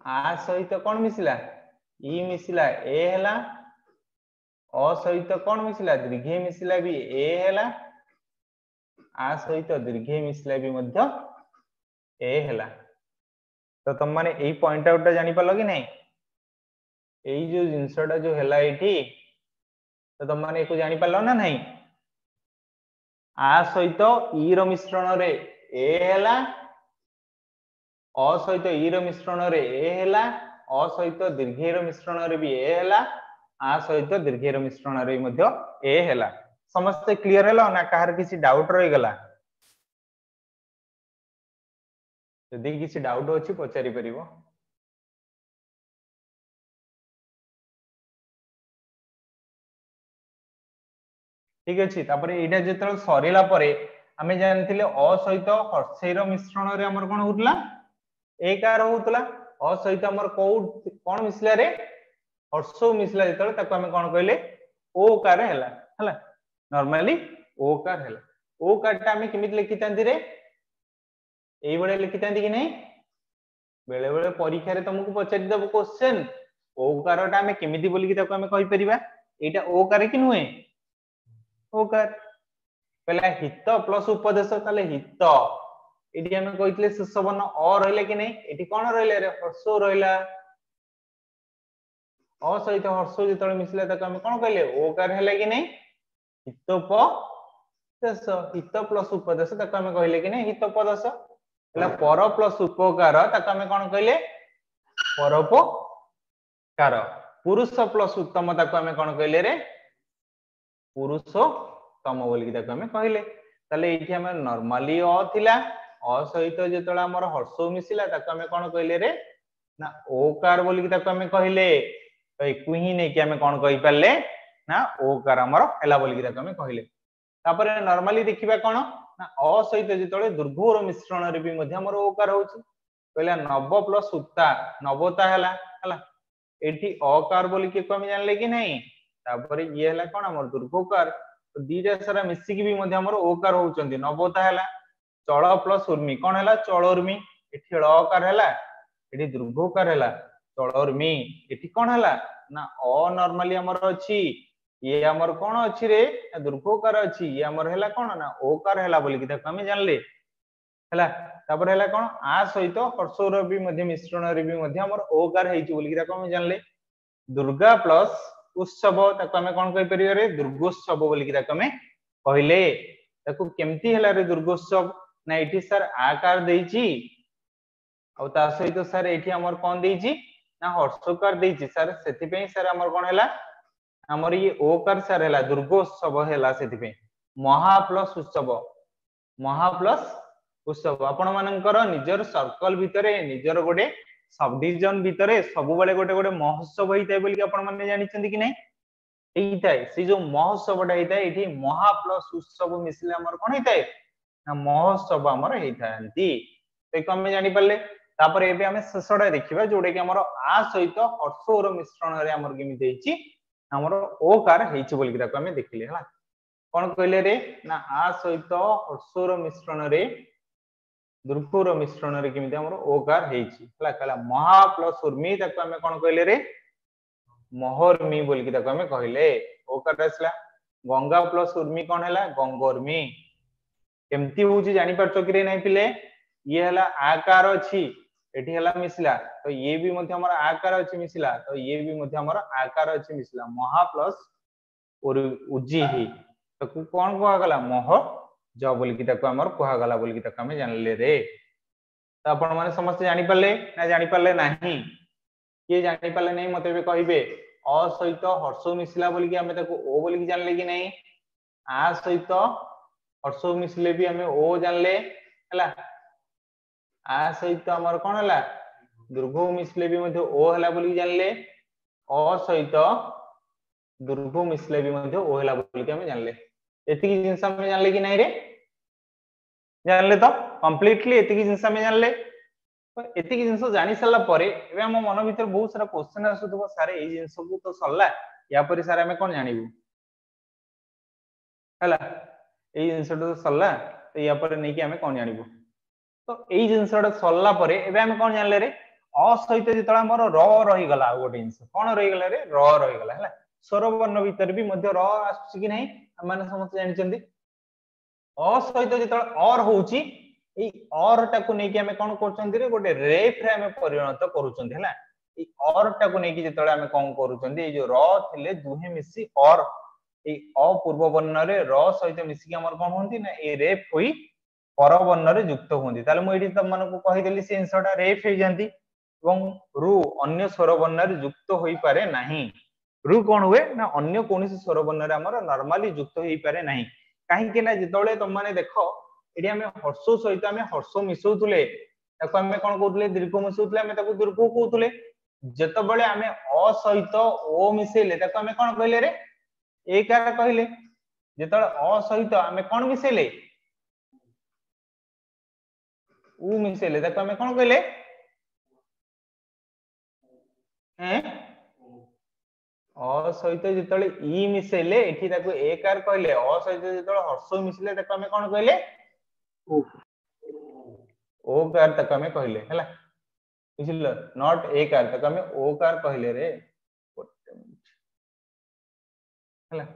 आ सहित कोन मिसला ई मिसला ए हैला अ सहित कोन मिसला दीर्घे मिसला भी ए हैला आ सहित दीर्घे मिसला भी मध्य ए हैला तो तुम माने एई पॉइंट आउट जानि पालो कि नहीं एई जो जिंसटा जो हैला एठी तो तुम माने एको जानि पालो ना नहीं आ सहित ई रो मिश्रण रे ए हैला अ सहित ई रो मिश्रण रे ए हैला अ सहित दीर्घे रो मिश्रण रे भी ए हैला आ सहित दीर्घे रो मिश्रण रे मध्य ए हैला समस्त क्लियर हैला ना काहर किसी डाउट रहि गला यदि किसी डाउट अछि पचारि परिबो ठीक अछि तापर एटा जेतल सरीला परे हमें जानथिले अ सहित हर्षईर मिश्रण रे हमर कोन होतला एकार होतला अ सहित हमर कोन मिसला रे हर्षो मिसला जेतल ताको हमें कोन कहले ओकार हैला हैला नॉर्मली ओकार हैला ओकारटा हमें किमित लिखितांती रे एई बळे लिखितांती कि नहीं बेले बेले परीक्षा रे तुमको पचारि दब क्वेश्चन ओकारटा हमें किमिति बोली कि ताको हमें कहि परिबा एटा ओकार कि नुहे ओकार पहला हित प्लस उपदेश ताले हित एटी हम कहितले शेष वर्ण अ रहले कि नहीं एटी कोन रहले रे हर्ष रहला अ सहित हर्ष जेतले मिसले ताको हम कोन कहले ओकार हैले कि नहीं हितोपदेश हित प्लस उपदेश ताको हम कहले कि नहीं हितोपदेश हला पर प्लस उपकार ताको हम कोन कहले परोपकार पुरुष प्लस उत्तम ताको हम कोन कहले रे पुरुषोत्तम बोली ताको हमें कहले ताले एठी हम नॉर्मली अ थिला अ सहित जेतला हमर हर्ष मिसिला ताको हमें कोन कहले रे ना ओकार बोली ताको हमें कहले तो एकु ही नै कि हमें कोन कहि परले ना ओकार हमर हैला बोली ताको हमें कहले तापर नॉर्मली देखिबा कोन ना अ सहित जेतले दुर्घोर मिश्रण रे भी मध्य हमर ओकार होची कहला नव प्लस उत्ता नवता हैला एठी अकार बोली के हम जानले कि नहीं तापर ये हला कोन हमर दुर्घोकार तो दीटा सारा मिसिकी भी मध्ये हमर ओकार होउचंदी नबोता हला चल प्लस उर्मी कोन हला चलोर्मी एठी ळकार हला एठी दुर्घोकार हला चलोर्मी एठी कोन हला ना अ नॉर्मली हमर अछि ये हमर कोन अछि रे दुर्घोकार अछि ये हमर हला कोन ना ओकार हला बोली कि हम जानले हला तापर हला कोन आ सहित हर्षर भी मध्ये मिश्रण रे भी मध्ये हमर ओकार हेछि बोली कि हम जानले दुर्गा प्लस उत्सव ताको हमें कोन कहि परियो रे दुर्गोत्सव बोली कि हमें कहले ताको केमती हला रे दुर्गोत्सव ना एठी सर आकार देछि और ता सहित सर एठी हमर कोन देछि ना हर्षकार देछि सर सेति पे सर हमर कोन हला हमर ये ओकार सर हला दुर्गोत्सव हला सेति पे महा प्लस उत्सव आपण मानकर निजर सर्कल भितरे निजर गोटे सब डिवीजन भितरे सब बेले गोटे गोटे महोत्सव होइताय बोली आपण माने जानि छथि कि नै एइताय से जो महोत्सवटा हेइताय एठी महा प्लस उत्सव मिसले हमर कोन हेइताय ना महोत्सव हमर हेइतांती ते हम जानि पल्ले तापर एबे हमें शेषडा देखिबा जोडे कि हमर आ सहित हर्षोर मिश्रण रे हमर केमि देछि हमर ओकार हेइछि बोली कि हमें देखिले हला कोन कहले रे ना आ सहित हर्षोर मिश्रण रे दुर्घोर मिश्रण रे केमि हमर ओकार हेइछि हला कहला महा प्लस उर्मी ताको हमें कोन कहले रे मोहर्मी बोली कि हमें कहले ओकार आसला गंगा प्लस उर्मी कोन हला गंगोर्मी केमती होउछि जानि परछो कि रे नै पिले ये हला आकार अछि एठी हला मिसला तो ये भी मध्ये हमर आकार अछि मिसला तो ये भी मध्ये हमर आकार अछि मिसला महा प्लस और उजी ही तो कोन कोआ गला मोह ज बोली कि हमर कोहा गला बोली कि हमें जानले रे तो आपण माने समस्त जानि परले ना जानि परले नाही के जानि परले नै मते बे कहिबे अ सहित हर्ष मिसला बोली कि हमें ताको ओ बोली कि जानले कि नहीं आ सहित हर्ष मिसले भी हमें ओ जानले हला आ सहित हमर कोन हला दुर्घो मिसले भी मध्ये ओ हला बोली जानले अ सहित दुर्घो मिसले भी मध्ये ओ हला बोली कि हमें जानले एति की जिंस हमें जानले कि नहीं रे जानले तो कंप्लीटली एति की जिंस हमें जानले तो एति की जिंस जानि सल्ला परे एबे हम मन भीतर बहुत सारा क्वेश्चन आसुथबो सारे ए जिंस को तो सल्ला या पर सारे हमें कोन जानिबु हला ए जिंस तो सल्ला तो या पर नै कि हमें कोन जानिबु तो ए जिंसटा सल्ला परे एबे हम कोन जानले रे अ सहित जेतला हमर र रही गला गोटे जिंस कोन रही गला रे र रही गला हला स्वर वर्ण भीतर भी मध्य र आसुची कि नहीं हम माने समस्त जानि चंदी अ सहित जेतला और होउची ए और टाकू नै कि हमें कोन करचंदी रे गोटे रेफ रे हमें परिणत करूचंदी हला ए और टाकू नै कि जेतला हमें कोन करूचंदी ए जो र थिले दुहे मिसी और ए अ पूर्व वर्ण रे र सहित मिसी कि हमर कोन होंती ना ए रेफ होई पर वर्ण रे युक्त होंती ताले मु एठी तम मानको कहि देली से आंसरटा रेफ हे जानती एवं रु अन्य स्वर वर्ण रे युक्त होई पारे नाही रु कोन हुए ना अन्य कोनसी स्वर वर्ण रे हमर नॉर्मली युक्त होई पारे नाही काहे कि ना जेतोले तम माने देखो एठी हमें हर्ष सहित हमें हर्ष मिसौतुले ताको हमें कोन कहउतले दीर्घ मिसौतले हमें ताको दीर्घ कहउतले जेतबेले हमें अ सहित ओ मिसेले ताको हमें कोन कहले रे एकार कहले जेतबेले अ सहित हमें कोन मिसेले उ मिसेले ताको हमें कोन कहले हैं अ सहित जेतबेले ई मिसेले एठी ताको एकार कहले अ सहित जेतबेले हर्ष मिसले ताको हमें कोन कहले ओ कार ताको हमें कहले हला बुझिल नॉट ए कार ताको हमें ओ कार कहले रे हला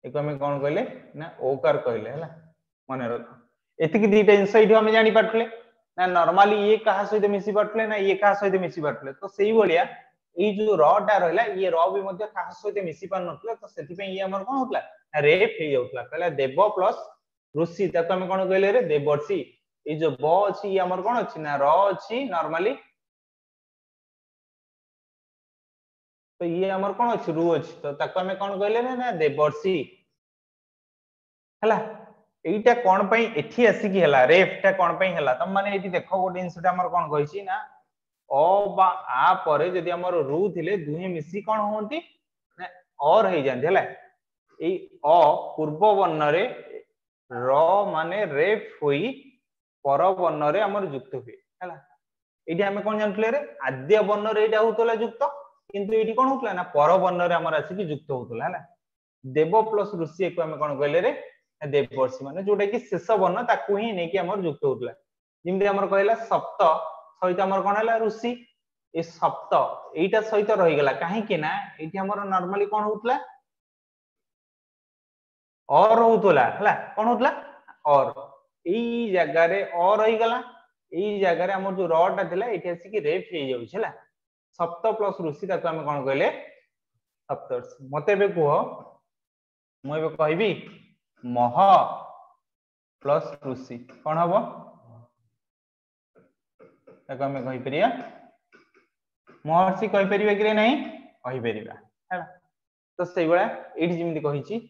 एको हमें कोन कहले ना ओ कार कहले हला माने रख एति की दीटा इनसाइड हमें जानि पाटले ना नॉर्मली ये कहा सहित मिसी पाटले ना ये कहा सहित मिसी पाटले तो सेही बलिया ए जो र टा रहला ये र भी मध्ये कहा सहित मिसी पार नथले तो सेति पे ये हमर कोन होतला रेफ हे जाउतला कहला देव प्लस ऋषि ताको हमें कोन कहले रे देवर्षि ए जो ब अछि ये हमर कोन अछि ना र अछि नॉर्मली तो ये हमर कोन अछि रु अछि तो ताको हमें कोन कहले ना देवर्षि हला एटा कोन पई एठी आसी की हला रेफटा कोन पई हला तम माने एठी देखो गोटे इंसटा हमर कोन कहिछि ना अ बा आ परे जदि हमर रु थिले दुहे मिसी कोन होंती ना और हे जानते हला ए अ पूर्व वर्ण रे र माने रेफ होई पर वर्ण रे हमर युक्त हुए हला एठी हमें कोन जानतले रे आद्य वर्ण रे एटा होतला युक्त किंतु एठी कोन होतला ना पर वर्ण रे हमर आसी कि युक्त होतला हैला देव प्लस ऋषि एको हम कोन कहले रे देवर्षि माने जोटा कि शेष वर्ण ताकू ही नै कि हमर युक्त होतला जिमते हमर कहला सप्त सहित हमर कोन हला ऋषि ए सप्त एटा सहित रहि गेला काहे कि ना एठी हमर नॉर्मली कोन होतला और होतला हला कोन होतला और एई जगह रे और रहि गेला एई जगह रे हमर जो रटा थिला एठी आसी कि रेफ हे जाउ छला सप्त प्लस ऋषि ताकू हम कोन कहले सप्तर्षि मते बे कुह मु एबे कहबी मह प्लस ऋषि कोन हबो ताकू हम कहि परिया महर्षि कहि परिबा कि नै कहि परिबा हैला तो सेई बळा एठी जिमिति कहिची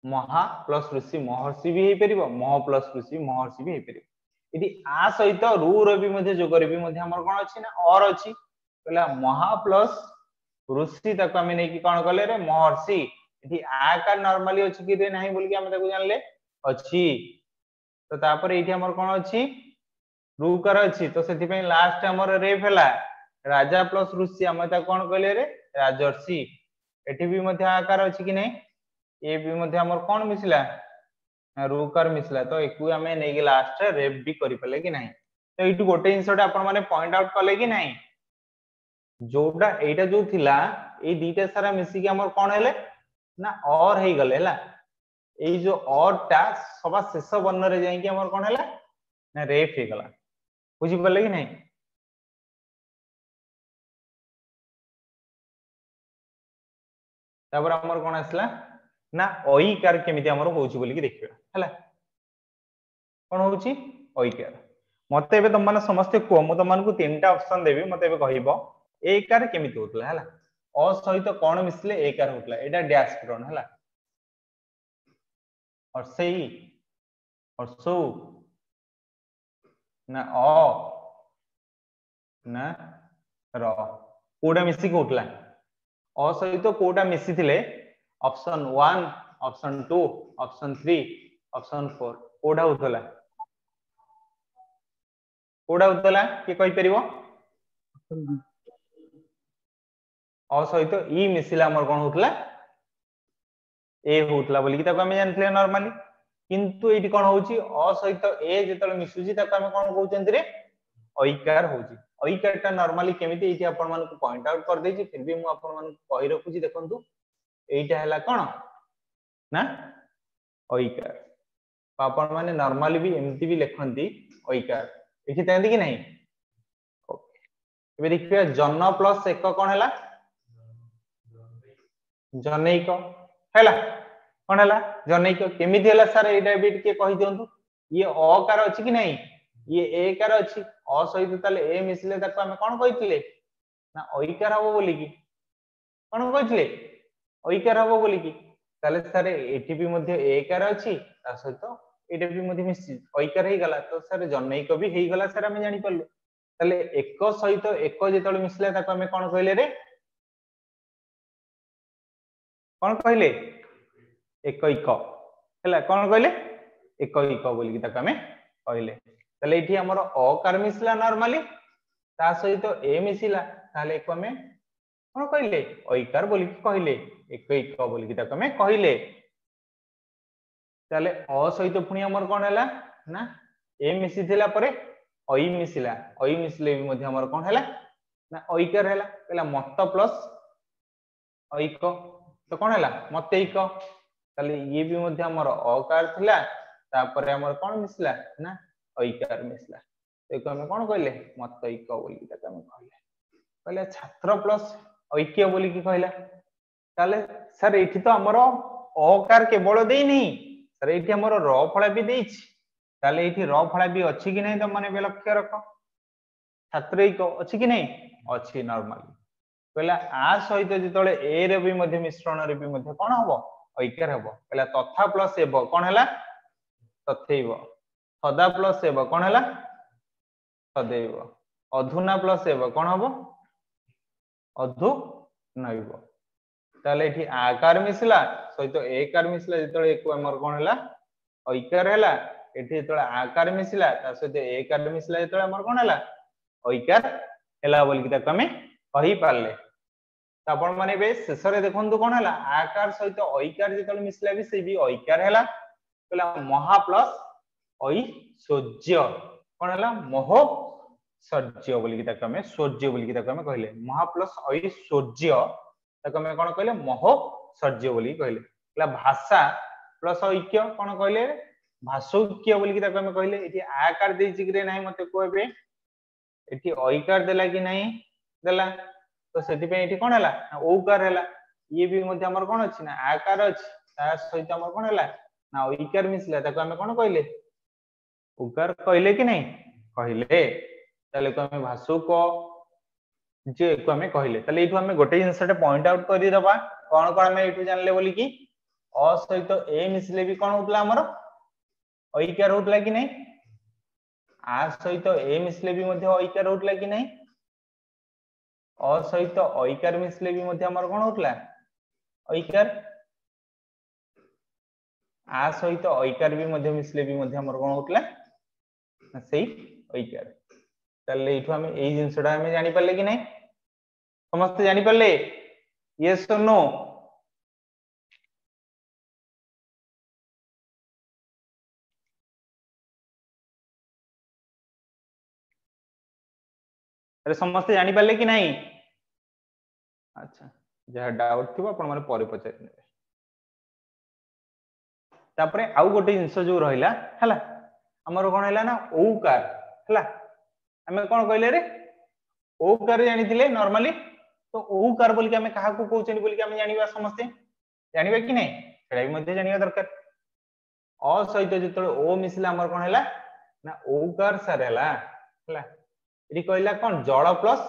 महा प्लस ऋषि महर्षि भी हे परिबो मह प्लस ऋषि महर्षि भी हे परिबो यदि आ सहित रु रो भी मध्ये जोग रे भी मध्ये हमर कोन अछि ना और अछि कहला महा प्लस ऋषि ताकू हम नै कि कोन कले रे महर्षि यदि आ का नॉर्मली अछि कि रे नाही बोल कि हम ताकू जानले अछि तो तापर एठी हमर कोन अछि रु कर अछि तो सेति पे लास्ट हमर रेफ हला राजा प्लस ऋषि हम ता कोन कहले रे राजर्षि एठी भी मध्ये आकार अछि कि नै ए भी मध्ये हमर कोन मिसला रुकर मिसला तो एकु हमें नै कि लास्ट रेफ भी करि पले कि नै तो एठी गोटे इंसर्ट आपण माने पॉइंट आउट कले कि नै जोटा एटा जो थिला ए दीटा सारा मिसी के हमर कोन हेले ना और हे गले हला ए जो और टा सबा शेष वर्ण रे जाई कि हमर कोन हेला ना रेफ हे गला बुझि पले कि नै तापर हमर कोन आसला ना ओईकार केमिति हमर होउची बोली कि देखिबा हला कोन होउची ओईकार मते एबे तुम माने समस्त को मु तुम मानकु तीनटा ऑप्शन देबी मते एबे कहिबो एकार केमिति होतला हला अ सहित कोन मिसले एकार होतला एटा डैश प्रोन हला और सेई और सो ना अ ना र कोडा मिसी को होतला अ सहित कोडा मिसी थिले ऑप्शन 1 ऑप्शन 2 ऑप्शन 3 ऑप्शन 4 कोडा होतला कि कहि परिबो अ सहित ई मिसिला हमर कोन होतला ए होतला बोली कि ताको हम जानथले नॉर्मली किंतु एठी कोन होउची अ सहित ए जेतल मिसुची ताको हम कोन कहउचंती रे ओईकार होउची ओईकारटा नॉर्मली केमिति एठी आपण मान को पॉइंट आउट कर देची फिर भी मु आपण मान को कहि रखुची देखंतु एटा हला कोन ना ओईकार आपण माने नॉर्मली भी एमती भी लिखंती ओईकार एठी तांदी कि नहीं ओके एबे देखिया जन प्लस एक कोन हला जनैक हैला कोन हला जनैक केमिति हला सर एटा भी के कहि दियंतु ये अकार अछि कि नहीं ये एकार अछि अ सहित ताले ए मिसले ताको हम कोन कहितले ना ओईकार हबो बोली कि कोन कहितले ओईकार हबो बोली कि ताले सर एठी भी मध्ये एकार अछि ता सहित एटा भी मध्ये मिसि ओईकार हे गला तो सर जनैक भी हे गला सर हम जानि पल्लु ताले एक सहित एक जेतले मिसले ताको हम कोन कहिले रे कोन कहिले एकैक हैला कोन कहिले एकैक बोली कि ताको हम कहिले ताले एठी हमर अकार मिसला नॉर्मली ता सहित ए मिसिला ताले एको हम कोन कहिले ओईकार बोली कि कहिले एकैक बोली कि ताको हम कहिले ताले अ सहित पुनी हमर कोन हैला ना ए मिसी थिला परे ओई मिसले भी मध्ये हमर कोन हैला ना ओईकार हैला कहला मत प्लस ओईक तो कोन हैला मतैक ताले ये भी मध्ये हमर अकार थिला तापरे हमर कोन मिसला ना ओईकार मिसला तो हम कोन कहले मतैक बोली ताके हम कहले छात्र प्लस ऐक्य बोली कि कहला ताले सर एठी तो हमर अकार केवल देई नहीं सर एठी हमर र फळा भी देइछि ताले एठी र फळा भी अछि कि नहीं त माने बे लक्ष्य रख छात्रैक अछि कि नहीं अछि नॉर्मली कहला आ सहित जेतले ए रे भी मध्ये मिश्रण रे भी मध्ये कोन हबो ऐक्यर हबो कहला तथा प्लस एब कोन हैला तथैव सदा प्लस एब कोन हैला सदैव अधुना प्लस एब कोन हबो अधु नैव ताले एठी आकार मिसला सहित एकार मिसला जेतले एको हमर कोन हैला ऐक्यर हैला एठी जेतले आकार मिसला ता सहित एकार मिसला जेतले हमर कोन हैला ऐक्यर हैला बोली कि ताको हमें कहि पारले आपण माने बे शेष रे देखंतु कोन हला आकार सहित ऐकार जेतल मिसला भी से भी ऐकार हला कहला महा प्लस ऐश्वर्य कोन हला मोह सर्ज्य बोली की ताको हमें सौर्य बोली की ताको हमें कहले महा प्लस ऐश्वर्य ताको हमें कोन कहले मोह सर्ज्य बोली कहले कहला भाषा प्लस ऐक्य कोन कहले भाषौक्य बोली की ताको हमें कहले एठी आकार देछि कि रे नाही मते कहबे एठी ऐकार देला कि नाही देला तो सेति पे एठी कोन हला औकार हला ये भी मध्ये हमर कोन अछि ना आकार अछि ता सहित हमर कोन हला ना ऐकार मिसला ताको हमें कोन कहले उकार कहले कि नहीं कहले ताले को हमें भाषुक जे को हमें कहले ताले एठु हमें गोटे जिंसटे पॉइंट आउट करि दबा कोन कोन हमें एठु जानले बोली कि अ सहित ए मिसले भी कोन होतला हमर ऐकार होतला कि नहीं आ सहित ए मिसले भी मध्ये ऐकार होतला कि नहीं अ सहित ऐकार मिसले भी मध्ये हमर कोन होतला ऐकार आ सहित ऐकार भी मध्ये मिसले भी मध्ये हमर कोन होतला सही ऐकार ताले एठु हमें एई जिंसडा हमें जानि परले कि नहीं समस्त जानि परले यस और नो अरे समस्त जानि परले कि नहीं अच्छा जहा डाउट थिबो आपण माने परे पचारि नेबे तापरे आउ गोटे जिंस जो रहिला हला हमर कोन हैला ना औकार हला हमें कोन कहले रे औकार जानिथिले नॉर्मली तो औकार बोल के हमें कहा को कहउछनी बोल के हमें जानिबा समस्त जानिबा कि नहीं सेडा भी मध्ये जानिबा दरकार अ सहित जेतले ओ मिसला हमर कोन हैला ना औकार सर हैला हला एठी कहला कोन जड़ प्लस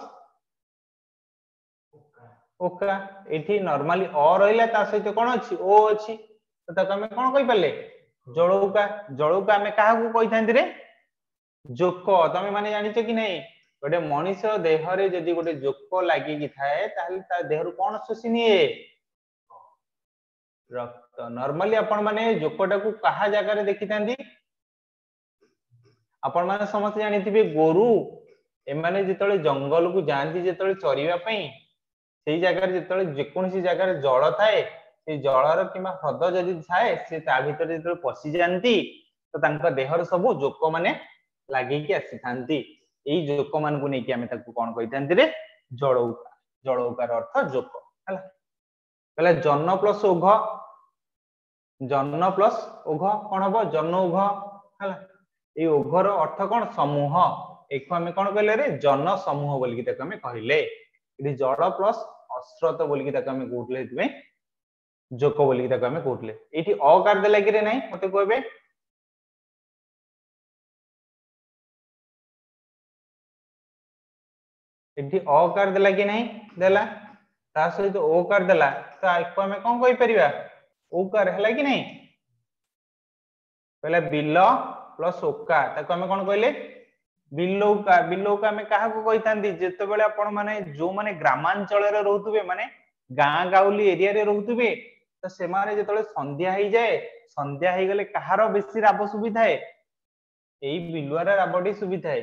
ओका एठी नॉर्मली अ रहिला ता सहित कोन अछि ओ अछि तो ताको हमें कोन कहि परले जड़ौका हमें कहा को कहि थांती रे जोक तमे माने जानिछ कि नहीं गोटे मनीष देह रे जदी गोटे जोक लागि कि थाए ताहले ता देह रु कोन शोषि निए रक्त नॉर्मली आपण माने जोकटा को कहा जगह रे देखि थांती आपण माने समस्त जानिथिबे गोरु एमाने जेतले जंगल को जानती जेतले चरिबा पई सेई जगह रे जेतले जेकोनसी जगह रे जळ थाए से जळर किबा ह्रद जदी थाए से ता भीतर जेतले पसि जानती तो तांका देहर सब जोक माने लागि कि आसी थांती एई जोक मान को नै कि हमें ताको कोन कहि थांती रे जळौकार अर्थ जोक हला पहले जन्न प्लस ओघ कोन हबो जन्न ओघ हला ए ओघर अर्थ कोन समूह एको हमें कोन कहले रे जन समूह बोली कि ताको हमें कहिले इदि जड़ प्लस अश्रत बोली कि ताको हमें कहउतले हितमे जोक बोली कि ताको हमें कहउतले एठी अकार देला कि रे नै मते कहबे एठी अकार देला कि नहीं देला ता सहित ओकार देला तो एको हमें कोन कहि परिबा ओकार हला कि नहीं पहले बिल प्लस ओका ताको हमें कोन कहले बिलौका हमें कहा को कहि थांती जेते बेले आपण माने जो माने ग्रामांचल रे रहउतबे माने गां गाउली एरिया रे रहउतबे तो से माने जेतले संध्या ही जाए संध्या ही गले कहारो बेसी राब सुविधा है एई बिलुआ रे राबडी सुविधा है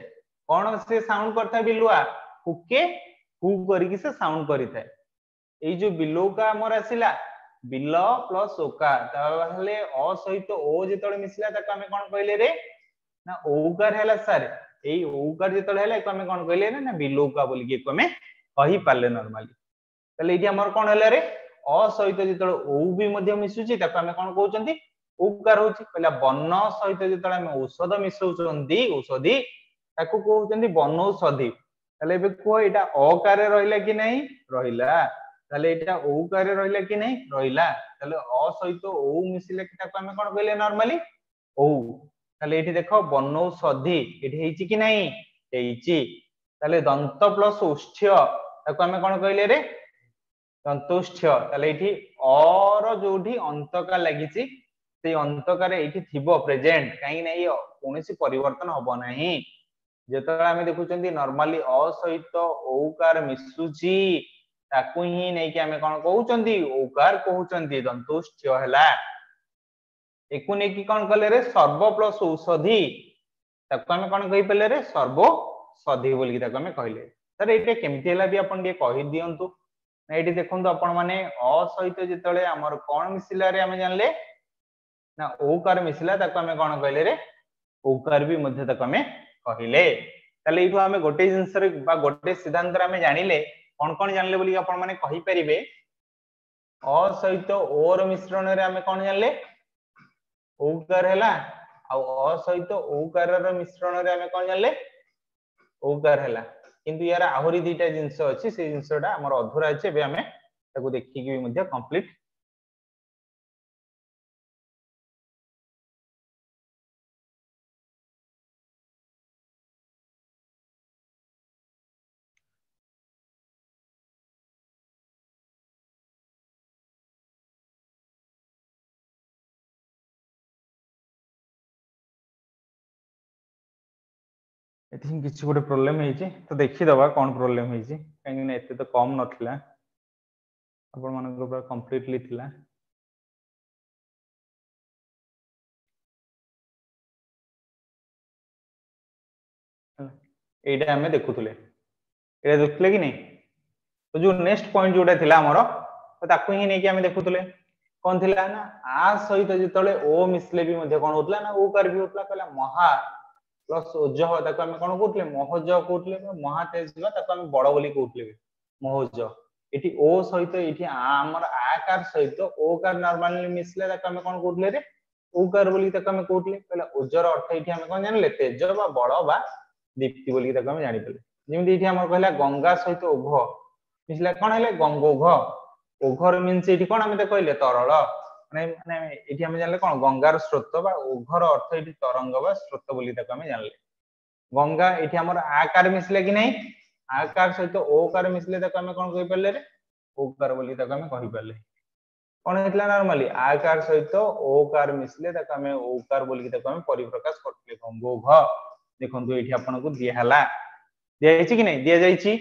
कोन से साउंड करथा बिलुआ हुके हु करी कि से साउंड करी थाए एई जो बिलौका हमर आसिला बिल प्लस ओका ताहले अ सहित ओ जेतले मिसला ताको हमें कोन कहले रे ना औकार हैला सर एई औकार जेतले हैला एको हमें कोन कहले ना बिलौका बोली कि एको हमें कहि पाले नॉर्मली तले एठी हमर कोन हैला रे अ सहित जेतले औ भी मध्य मिसुची ताको हमें कोन कहउचंती औकार होची कहला बन्न सहित जेतले हमें औषध मिसउचंती औषधि ताको कहउचंती बनौषधि तले बे को एटा अकार रहिला कि नहीं रहिला तले एटा औकार रहिला कि नहीं रहिला तले अ सहित औ मिसिले कि ताको हमें कोन कहले नॉर्मली औ तले एठी देखो बनौषधि एठी हेची कि नहीं हेची तले दंत प्लस उष्ठ्य ताको हमें कोन कहले रे दंतोष्ठ्य तले एठी अर जोठी अंतका लागिची से अंतकार एठी थिबो प्रेजेंट काई नहीं कोनोसी परिवर्तन हबो नहीं जेतले हमें देखुचंती नॉर्मली अ सहित औकार मिसुची ताकू ही नहीं कि हमें कोन कहउचंती औकार कहउचंती दंतोष्ठ्य हला एकु ने कि कोन कले रे सर्व प्लस औषधि ताकू हमें कोन कहि पले रे सर्वोषधि बोली कि ताकू हमें कहले सर एटे केमति हला भी अपन के कहि दियंतु एठी देखंतु आपण माने अ सहित जेतले हमर कोन मिसिला रे हमें जानले ना ओकार मिसिला ताको हमें कोन कहले रे ओकार भी मध्य ताको हमें कहिले ताले इठो हमें गोटे जिंस रे बा गोटे सिद्धांत रे हमें जानिले कोन जानले बोली आपण माने कहि परिबे अ सहित ओर मिश्रण रे हमें कोन जानले ओकार हैला आ अ सहित ओकार रो मिश्रण रे हमें कोन जानले ओकार हैला किंतु यार आहुरी दीटा जिंस अछि से जिंसटा हमर अधूरा अछि एबे हमें ताको देखि कि मध्य कंप्लीट एथिं किछि गोटे प्रॉब्लम हेछि तो देखि दबा कोन प्रॉब्लम हेछि काहे कि एते तो कम नथिला आपण मानको पूरा कंप्लीटली थिला एटा हमें देखुतले एटा देखुतले कि नहीं तो जो नेक्स्ट पॉइंट जोटा थिला हमरो तो ताकू ही नै कि हमें देखुतले कोन थिला ना आ सहित जेतले ओ मिसले भी मध्ये कोन होतला ना ओ कर भी होतला कहला महा प्लस ओजह ताको हमें कोन कहतले महज कहतले महा तेज ताको हमें बड़ बोली कहतले महज एठी ओ सहित एठी हमर आकार सहित ओ कार नॉर्मली मिसले ताको हमें कोन कहतले रे ओ कार बोली ताको हमें कहतले कहला ओजर अर्थ एठी हमें कोन जानले तेज बा बड़ बा दीप्ति बोली ताको हमें जानि पले जेमि एठी हमर कहला गंगा सहित ओघ मिसला कोन हेले गंगोघ ओघर मीन्स एठी कोन हमें त कहले तरल माने माने एठी हमें जानले कोन गंगार स्रोत बा ओघर अर्थ एठी तरंग बा स्रोत बोली ताको हमें जानले गंगा एठी हमर आकार मिसले कि नहीं आकार सहित ओकार मिसले ताको हमें कोन कहि परले रे ओकार बोली ताको हमें कहि परले कोन हेतला नॉर्मली आकार सहित ओकार मिसले ताको हमें ओकार बोली ताको हमें परिप्रकाश करथले गंगोघ देखंतु एठी आपन को दिया हला दिया जायछि कि नहीं दिया जायछि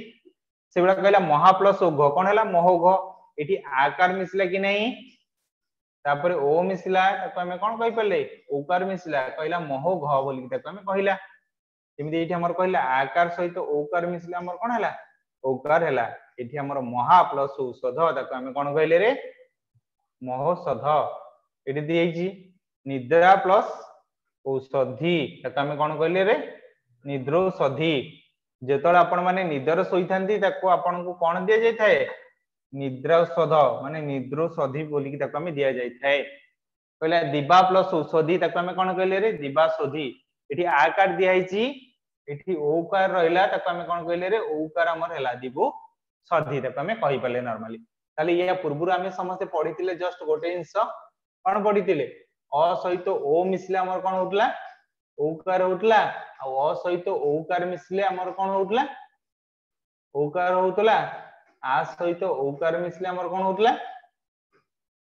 सेबडा कहला महा प्लस ओघ कोन हला मोहघ एठी आकार मिसला कि नहीं तापर ओ मिसला ताको हमें कोन कहि परले ओकार मिसला कहला मोहघ बोली ताको हमें कहिला जेमि एठी हमर कहला आकार सहित ओकार मिसला हमर कोन हला ओकार हला एठी हमर महा प्लस औषध ताको हमें कोन कहले रे महौषध एठी दियैछि निद्रा प्लस औषधि ताको हमें कोन कहले रे निद्रौषधि जेतळे आपण माने निदर सोइथांती ताको आपण को कोन दिया जाय थाए निद्राौषध माने निद्रौषधि बोली कि ताको हमें दिया जाय थाए कहला दिबा प्लस औषधि ताको हमें कोन कहले रे दिबाषधि एठी आकार दिया हिची एठी ओकार रहला ताको हमें कोन कहले रे ओकार हमर हैला दिबु सधि ताको हमें कहि पले नॉर्मली ताले या पूर्वरु हमें समस्त पढितिले जस्ट गोटे इंस कोन पढितिले अ सहित ओ मिसले हमर कोन होतला ओकार होतला आ अ सहित ओकार मिसले हमर कोन होतला ओकार होतला आ सहित ओकार मिसले हमर कोन होतला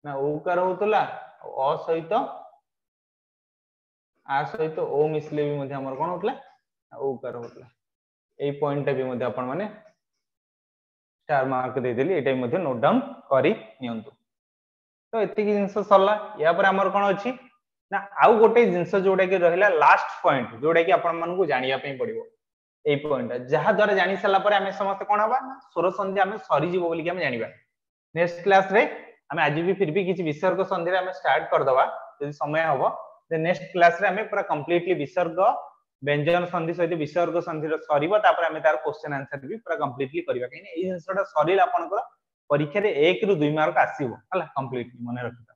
ना ओकार होतला अ सहित आ सहित ओ मिसले भी मध्ये हमर कोन होतला ओकार होतला ए पॉइंट भी मध्ये आपण माने स्टार मार्क दे देली एटा मध्ये नोट डाउन करी नियंतु तो एति कि जिंस सरला या पर हमर कोन अछि ना आउ गोटे जिंस जोडा कि रहिला लास्ट पॉइंट जोडा कि आपण मानकु जानिया पई पड़िबो ए पॉइंट जहा द्वारा जानि सला पर हमें समस्त कोन हबा स्वर संधि हमें सरी जीवो बोली कि हम जानिबा नेक्स्ट क्लास रे हमें आज भी फिर भी किछि विसर्ग संधि रे हमें स्टार्ट कर दवा यदि समय हबो दे नेक्स्ट क्लास रे हमें पूरा कंप्लीटली विसर्ग व्यंजन संधि सहित विसर्ग संधि रो सरीबो तापर हमें तार क्वेश्चन आंसर भी पूरा कंप्लीटली करबा कि ए जिंसटा सरीला आपनकर परीक्षा रे 1 रु 2 मार्क आसीबो हला कंप्लीटली मने रखता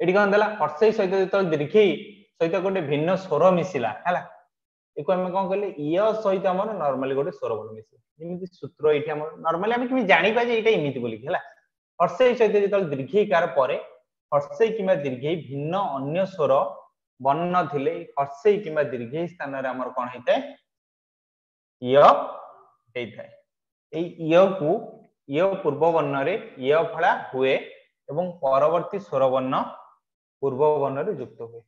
एडी कोन देला हर्षै सहित जतो दीर्घई सहित गोटे भिन्न स्वर मिसिला हला एको हम कोन कहले य सहित हमर नॉर्मली गोटे स्वर बोल मिसिला जेमिति सूत्र एठी हमर नॉर्मली हम कि जानि पा जे एटा इमिति बोली हला हर्षै सहित जतो दीर्घई कार परे हर्षै किमा दीर्घई भिन्न अन्य स्वर वर्ण थिले हर्षै किमा दीर्घई स्थान रे हमर कोन हेतै य हेतै ए य को य पूर्व वर्ण रे य फळा हुए एवं परवर्ती स्वर वर्ण पूर्व वर्ण रे युक्त हुए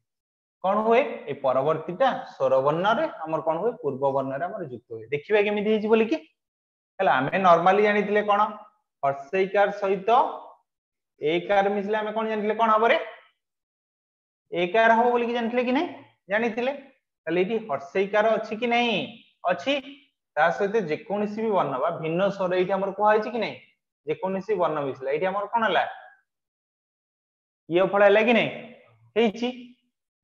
कोन हुए ए परवर्तीटा स्वर वर्ण रे हमर कोन हुए पूर्व वर्ण रे हमर युक्त हुए देखिबा केमिति हेछि बोली कि हला हमें नॉर्मली जानिथिले कोन हर्षैकार सहित एकार मिसले हमें कोन जानिथिले कोन हबरे एकार हो बोली कि जानिथिले कि नै जानिथिले तले एठी हर्षैकार अछि कि नै अछि ता सहित जे कोनसी भी वर्ण बा भिन्न स्वर एठी हमर को आइछि कि नै जेकोसी वर्ण मिसला ये हमर कोन हला ये फल है कि नहीं हेची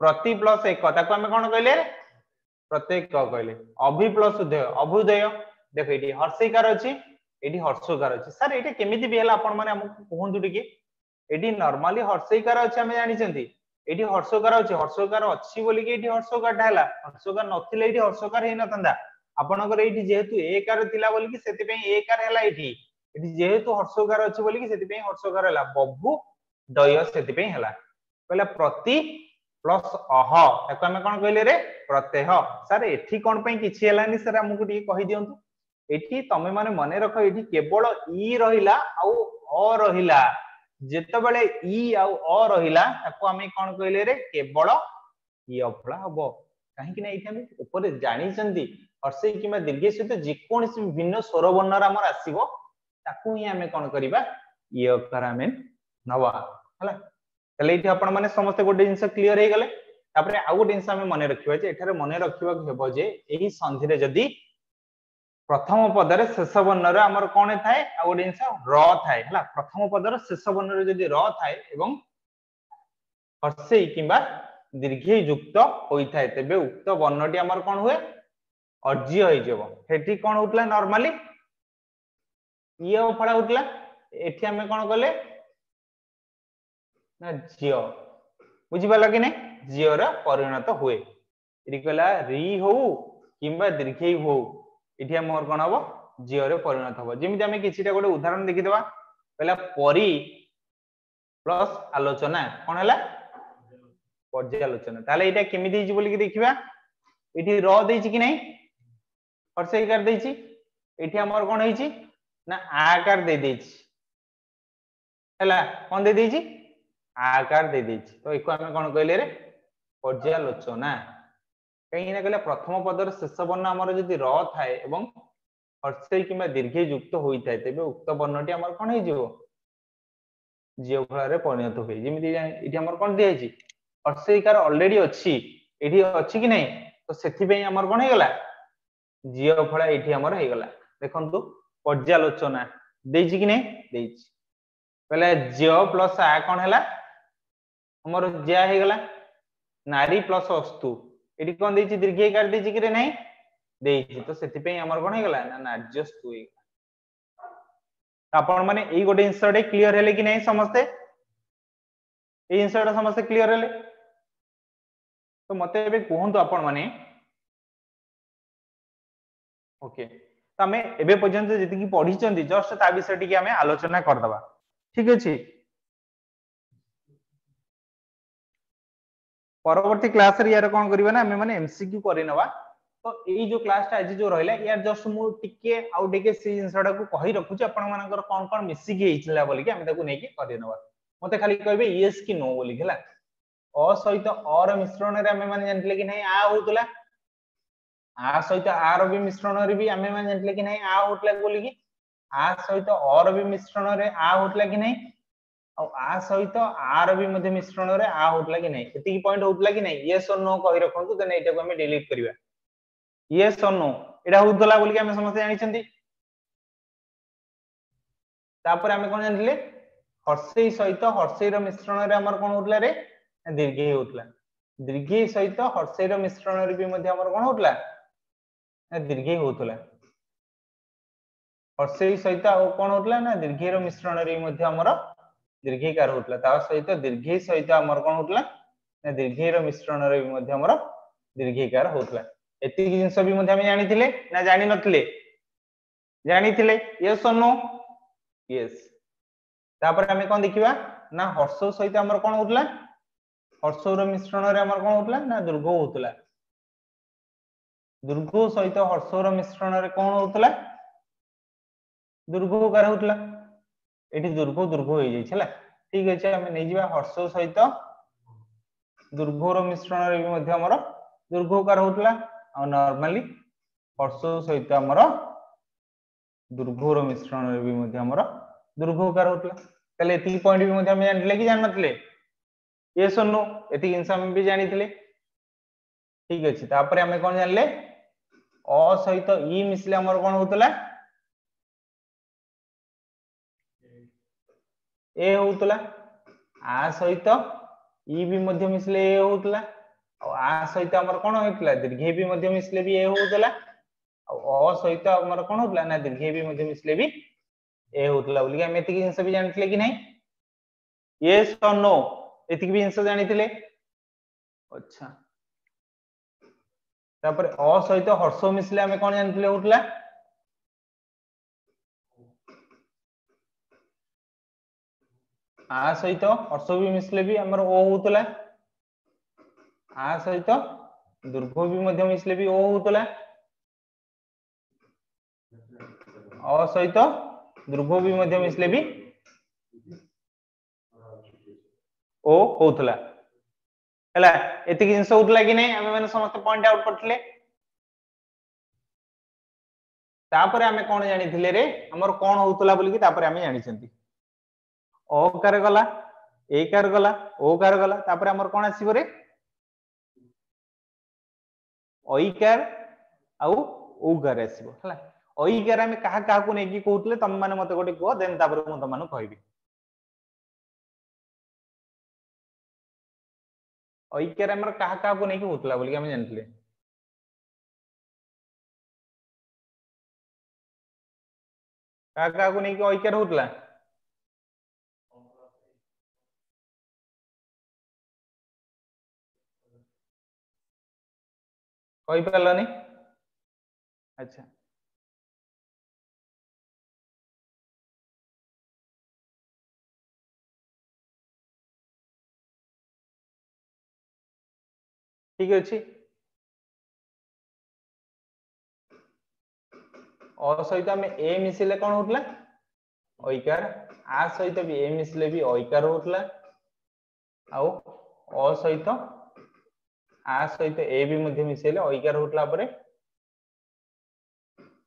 प्रति प्लस एक ताको हमें कोन कहले प्रत्येक कहले अभि प्लस उदय अभुदय देखो ये हर्षिकार अच्छी ये हर्षकार अच्छी सर ये केमिति भी हला आपण माने हमकु कहंतु टिके ये नॉर्मली हर्षिकार अच्छे हमें जानिछंती ये हर्षकार अच्छी बोली कि हर्षकार हला हर्षकार नथिले ये हर्षकार हे नथंदा आपनकर ये जेहेतु एकार थिला बोली कि सेति पे एकार हला ये जेहेतु हर्षकार अच्छी बोली कि सेति पे हर्षकार हला बभु दय सेति पे हला कहला प्रति प्लस अह ताको हमें कोन कहले रे प्रत्यय सर एठी कोन पे किछि हलानी सर हमकु टी कहि दियंतु एठी तमे माने मने रखो एठी केवल ई रहिला आउ अ रहिला जेतेबेले ई आउ अ रहिला ताको हमें कोन कहले रे केवल ई अफला हबो काहे कि नै एठी हम ऊपर जानि चंदी हर्षई किबा दीर्घ सहित जे कोनसी भिन्न स्वर वर्ण हमर आसीबो ताको ही हमें कोन करिबा ई अक्षर हमें नवा हला तले इथे आपण माने समस्त गोटे जिंस क्लियर हे गले तापरे आ गोटे जिंस हमें मने रखिबा जे एठारे मने रखिबा हेबो जे एही संधि रे जदी प्रथम पद रे शेष वर्ण रे हमर कोन थाए आ गोटे जिंस र थाए हला प्रथम पद रे शेष वर्ण रे जदी र थाए एवं हर्षई किबा दीर्घई युक्त होई थाए तबे उक्त वर्णटी हमर कोन हुए अर्ज्य होई जेबो हेठी कोन होतला नॉर्मली ये फळा होतला एठी हमें कोन करले ना जियो बुझी पाला कि नहीं जियो रा परिणत हुए इति कहला री हो किबा दीर्घई हो इति हमर कोन हबो जियो रे परिणत हबो जेमिति हमें किछिटा गोटे उदाहरण देखि देबा कहला परी प्लस आलोचना कोन हला पर्यालोचना ताले एटा केमिति हिची बोली कि देखिबा इति र देछि कि नहीं हर्षईकार देछि इति हमर कोन हेछि ना आकार दे देछि हला कोन दे देछि आकार दे देछि तो एको हमें कोन कहले रे पर्यालोचना कहीं ना कहले प्रथम पदर शेष वर्ण हमर जदी र थाए एवं हर्षई किबा दीर्घई युक्त होई थाए तबे उक्त वर्णटी हमर कोन हे जिवो जियो फल रे परिणत होई जेमिति इति हमर कोन दे हेछि हर्षईकार ऑलरेडी अछि एठी अछि कि नहीं तो सेथि पे हमर कोन हे गला जियो फल एठी हमर हे गला देखंतु पर्यालोचना देछि कि नहीं देछि पहले जियो प्लस आ कोन हला हमर ज्या हे गला नारी प्लस अस्तु एठी कोन देछि दीर्घईकार देछि कि रे नहीं देछि तो सेथि पे हमर कोन हे गला ना नार्यस्तु हे आपण माने एई गोटे इंसर्ट क्लियर हेले कि नहीं समझते एई इंसर्ट समझते क्लियर हेले तो मते एबे कहंतु आपण माने ओके तो हमें एबे पर्यंत जति की पढी चंदी जस्ट ता विषय टिके हमें आलोचना कर दबा ठीक अछि परवर्ती क्लास रे यार कोन करबा ना हमें माने एमसीक्यू करि नवा तो एई जो क्लास ता आज जो रहला यार जस्ट मु टिके आउ टिके सी इंसर्ट को कहि रखु छी आपण मानकर कोन कोन मिसी के हिचला बोली कि हम ताको नै कि करि नवा मते खाली कहबे यस कि नो बोली हला अ सहित अ र मिश्रण रे हमें माने जानले कि नहीं आ होतला आ सहित आ र भी मिश्रण रे भी हमें माने जानले कि नहीं आ होतला बोली कि आ सहित अ र भी मिश्रण रे आ होतला कि नहीं आ सहित आर भी मध्य मिश्रण रे आ होतला कि नहीं एति पॉइंट होतला कि नहीं यस और नो कहि रखंतु देन एटा को हम डिलीट करिवा यस और नो एटा होतला बोली कि हम समस्त जानि छथि तापर हम कोन जानले हर्षई सहित हर्षई रो मिश्रण रे हमर कोन होतला रे दीर्घई होतला दीर्घई सहित हर्षई रो मिश्रण रे भी मध्य हमर कोन होतला दीर्घई होतला हर्षई सहित आ कोन होतला ना दीर्घई रो मिश्रण रे मध्य हमर दीर्घईकार होतला ता सहित दीर्घई सहित हमर कोन होतला ना दीर्घई रो मिश्रण रे मध्य हमर दीर्घईकार होतला एति जिंस भी मध्य हम जानिथिले ना जानि नथिले जानिथिले यस और नो यस तापर हमें कोन देखिबा ना हर्ष सहित हमर कोन होतला हर्ष रो मिश्रण रे हमर कोन होतला ना दीर्घ होतला दीर्घ सहित हर्ष रो मिश्रण रे कोन होतला दीर्घकार होतला एठी दीर्घ हो जाई छला ठीक अछि हम नै जिबा हर्ष सहित दीर्घ रो मिश्रण रे भी मध्य हमर दीर्घकार होतला आ नॉर्मली हर्ष सहित हमर दीर्घ रो मिश्रण रे भी मध्य हमर दीर्घकार होतला तले एति पॉइंट भी मध्य हम जानले कि जान नथले यस और नो एति जिंस हम भी जानिथिले ठीक अछि तापर हम कोन जानले अ सहित ई मिसले हमर कोन होतला ए होउतला आ सहित ई भी मध्य मिसले ए होउतला आ सहित हमर कोन होइतला दीर्घ भी मध्य मिसले भी ए होउतला अ सहित हमर कोन होतला ना दीर्घ भी मध्य मिसले भी ए होतला बोली हम एतिक जिंस भी जानथिले कि नहीं यस और नो एतिक भी जिंस जानिथिले अच्छा तापर अ सहित हर्ष मिसले हम कोन जानथिले होतला आ सहित हर्ष भी मिसले भी हमर ओ होतला आ सहित दीर्घ भी मध्य मिसले भी ओ होतला अ सहित दीर्घ भी मध्य मिसले भी ओ होतला हला एतिक जिंस होतला कि नहीं हमें माने समस्त पॉइंट आउट करथिले तापर हमें कोन जानिथिले रे हमर कोन होतला बोली कि तापर हमें जानिछंती ओ कार गला ए कार गला ओ कार गला तापर हमर कोन आसीबो रे ओई कार आउ ओ कार आसीबो हला ओई कार हमें कहा कहा को नेकी कहउतले तम माने मते गोटे को देन तापर मु तम मानु कहबी ओई कार हमर कहा कहा को नेकी होतला बोली हमें जानथिले कहा कहा को नेकी ओई कार होतला कहि परलनी अच्छा ठीक अछि अ सहित हम ए मिसिले कोन होतला ओइकार आ सहित भी ए मिसले भी ओइकार होतला आउ अ सहित आ सहित ए भी मध्य मिसेले ओइकार होतला परे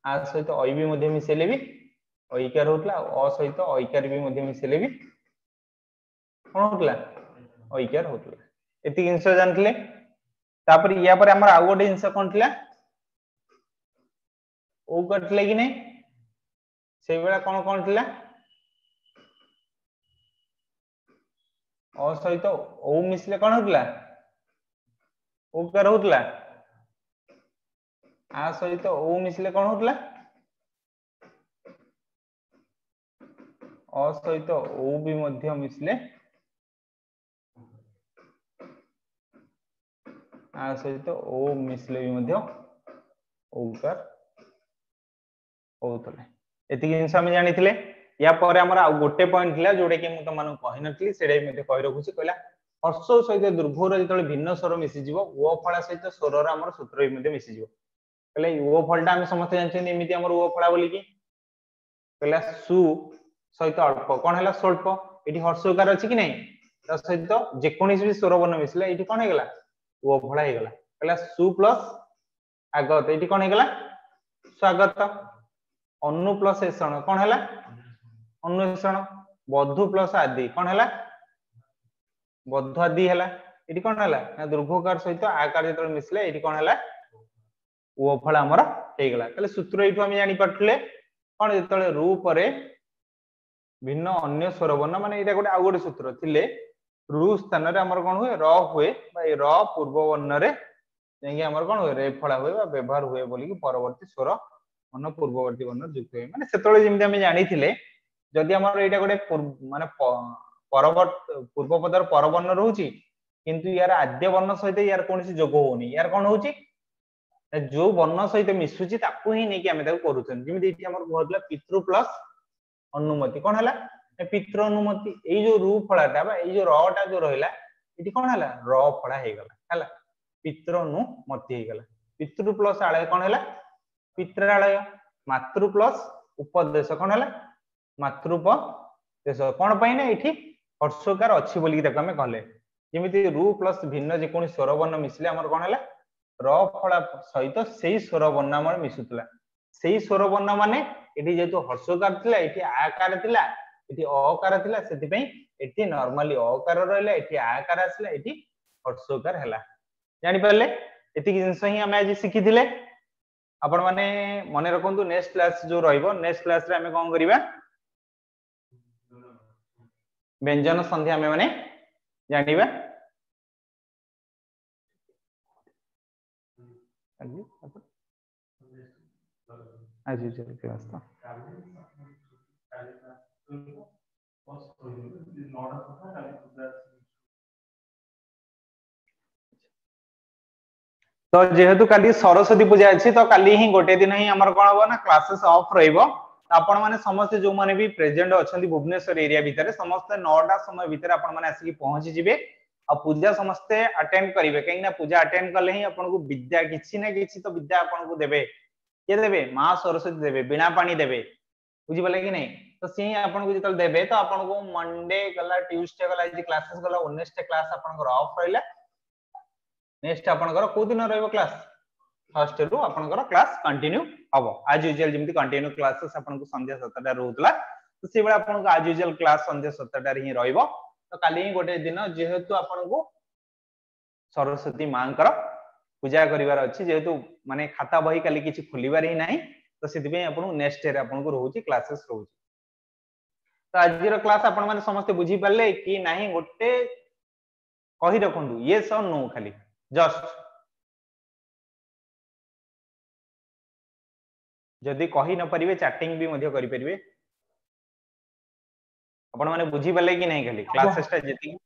आ सहित ओइ भी मध्य मिसेले भी ओइकार होतला अ सहित ओइकार भी मध्य मिसेले भी कोन होतला ओइकार होतला एति जिंस जानथिले तापर या पर हमर आउ गोटे जिंस कोन थिला ओ करथिले कि नै से बेला कोन कोन थिला अ सहित ओ मिसले कोन होतला ओ कर होतला आ सहित ओ मिसले कोन होतला अ सहित ओ भी मध्य मिसले आ सहित ओ मिसले भी मध्य ओकार होतले एति जिंस हम जानिथिले या पर हमर आ गोटे पॉइंट थिला जोडे कि मु त मानु कहि नथली सेडे मते कहि रखुची कहला हर्ष सहित दुर्घोर जेतले भिन्न स्वर मिसि जीवो ओ फळा सहित स्वरर हमर सूत्र मते मिसि जीवो कहले ओ फळटा हम समस्त जानछन एमिति हमर ओ फळा बोली कि कहला सु सहित अल्प कोन हला स्वल्प एठी हर्षकार अछि कि नै त सहित जे कोनिस भी स्वर वर्ण मिसले एठी कोन हे गेला ओ फळा हे गेला कहला सु प्लस आगत एठी कोन हे गेला स्वागत अनु प्लस एषण कोन हला अनुषण बधु प्लस आदि कोन हला बधु आदि हला एठी कोन हला ना दीर्घकार सहित आकार जेतल मिसले एठी कोन हला ओ फळ हमर हे गेला तले सूत्र एठु हम जानि पठले कोन जेतले रु परे भिन्न अन्य स्वर वर्ण माने एटा गोटे आ गोटे सूत्र थिले रु स्थान रे हमर कोन हुए र हुए बा ए र पूर्व वर्ण रे जेंगे हमर कोन हुए रे फळा हुए बा व्यवहार हुए बोली कि परवर्ती स्वर मन पूर्ववर्ती वर्ण युक्त हुए माने सेतले जेमि हम जानि थिले जदि हमर एटा गोटे माने परवर्त पूर्व पदर पर वर्ण रहउची किंतु यार आद्य वर्ण सहित यार कोनसी जोग होनी यार कोन होउची जो वर्ण सहित मिसुची ताकू ही नै कि हम ताकू करूछन जेमि एठी हमर कहतला पितृ प्लस अनुमति कोन हला पितृ अनुमति ए जो रु फळाटा बा ए जो रटा जो रहिला एठी कोन हला र फळा हे गला हला पितृ अनुमति हे गला पितृ प्लस आलय कोन हला पित्रालय मातृ प्लस उपदेश कोन हला मातृपदेश कोन पई ना एठी हर्षकार अछि बोली कि हम कहले जेमिति रु प्लस भिन्न जे कोन स्वर वर्ण मिसले हमर कोन हला र फळा सहित सेही स्वर वर्ण हमर मिसुतला सेही स्वर वर्ण माने एठी जेतु हर्षकार थिला एठी आकार थिला एठी अकार थिला सेति पई एठी नॉर्मली अकार रहला एठी आकार आसला एठी हर्षकार हला जानि परले एति जिंस ही हम आज सिखि थिले आपण माने मने रखंतु नेक्स्ट क्लास जो रहइबो नेक्स्ट क्लास रे हमें कोन करिबा व्यंजन संधि आमे माने जानिबा आज यूजुअल क्लास तो तो जेहेतु काली सरस्वती पूजा अच्छी तो काली ही गोटे दिन ही हमर कोन हो ना क्लासेस ऑफ रहइबो आपण माने समस्त जो माने भी प्रेजेंट अछंती भुवनेश्वर एरिया भितरे समस्त 9टा समय भितरे आपण माने आसी पहुंची जिवे आ पूजा समस्त अटेंड करिवे कहीं ना पूजा अटेंड करले ही आपण को विद्या किछि ना किछि तो विद्या आपण को देबे के देबे मां सरस्वती देबे बिना पानी देबे बुझी पले कि नहीं तो सी आपण को जतल देबे तो आपण को मंडे गला ट्यूसडे गला जे क्लासेस गला 19 क्लास आपण को ऑफ रहला नेक्स्ट आपनकर को दिन रहइबो क्लास फर्स्ट रु आपनकर क्लास कंटिन्यू हबो आज यूजुअल जेमति कंटिन्यू क्लासेस आपन को संध्या 7टा रहउतला तो से बेला आपन को आज यूजुअल क्लास संध्या 7टा रे ही रहइबो तो काली ही गोटे दिन जेहेतु आपन को सरस्वती मांकर पूजा करिवार अछि जेहेतु माने खाता बही काली किछि खुलिबार ही नाही तो सिधि पे आपन नेक्स्ट रे आपन को रहउची क्लासेस रहउची तो आज रो क्लास आपन माने समस्त बुझी पाले कि नाही गोटे कहि रखंडु यस और नो खाली जस्ट जदि कहि न परिबे चैटिंग भी मध्य करि परिबे आपण माने बुझी पाले कि नहीं खाली क्लासेस ता जेति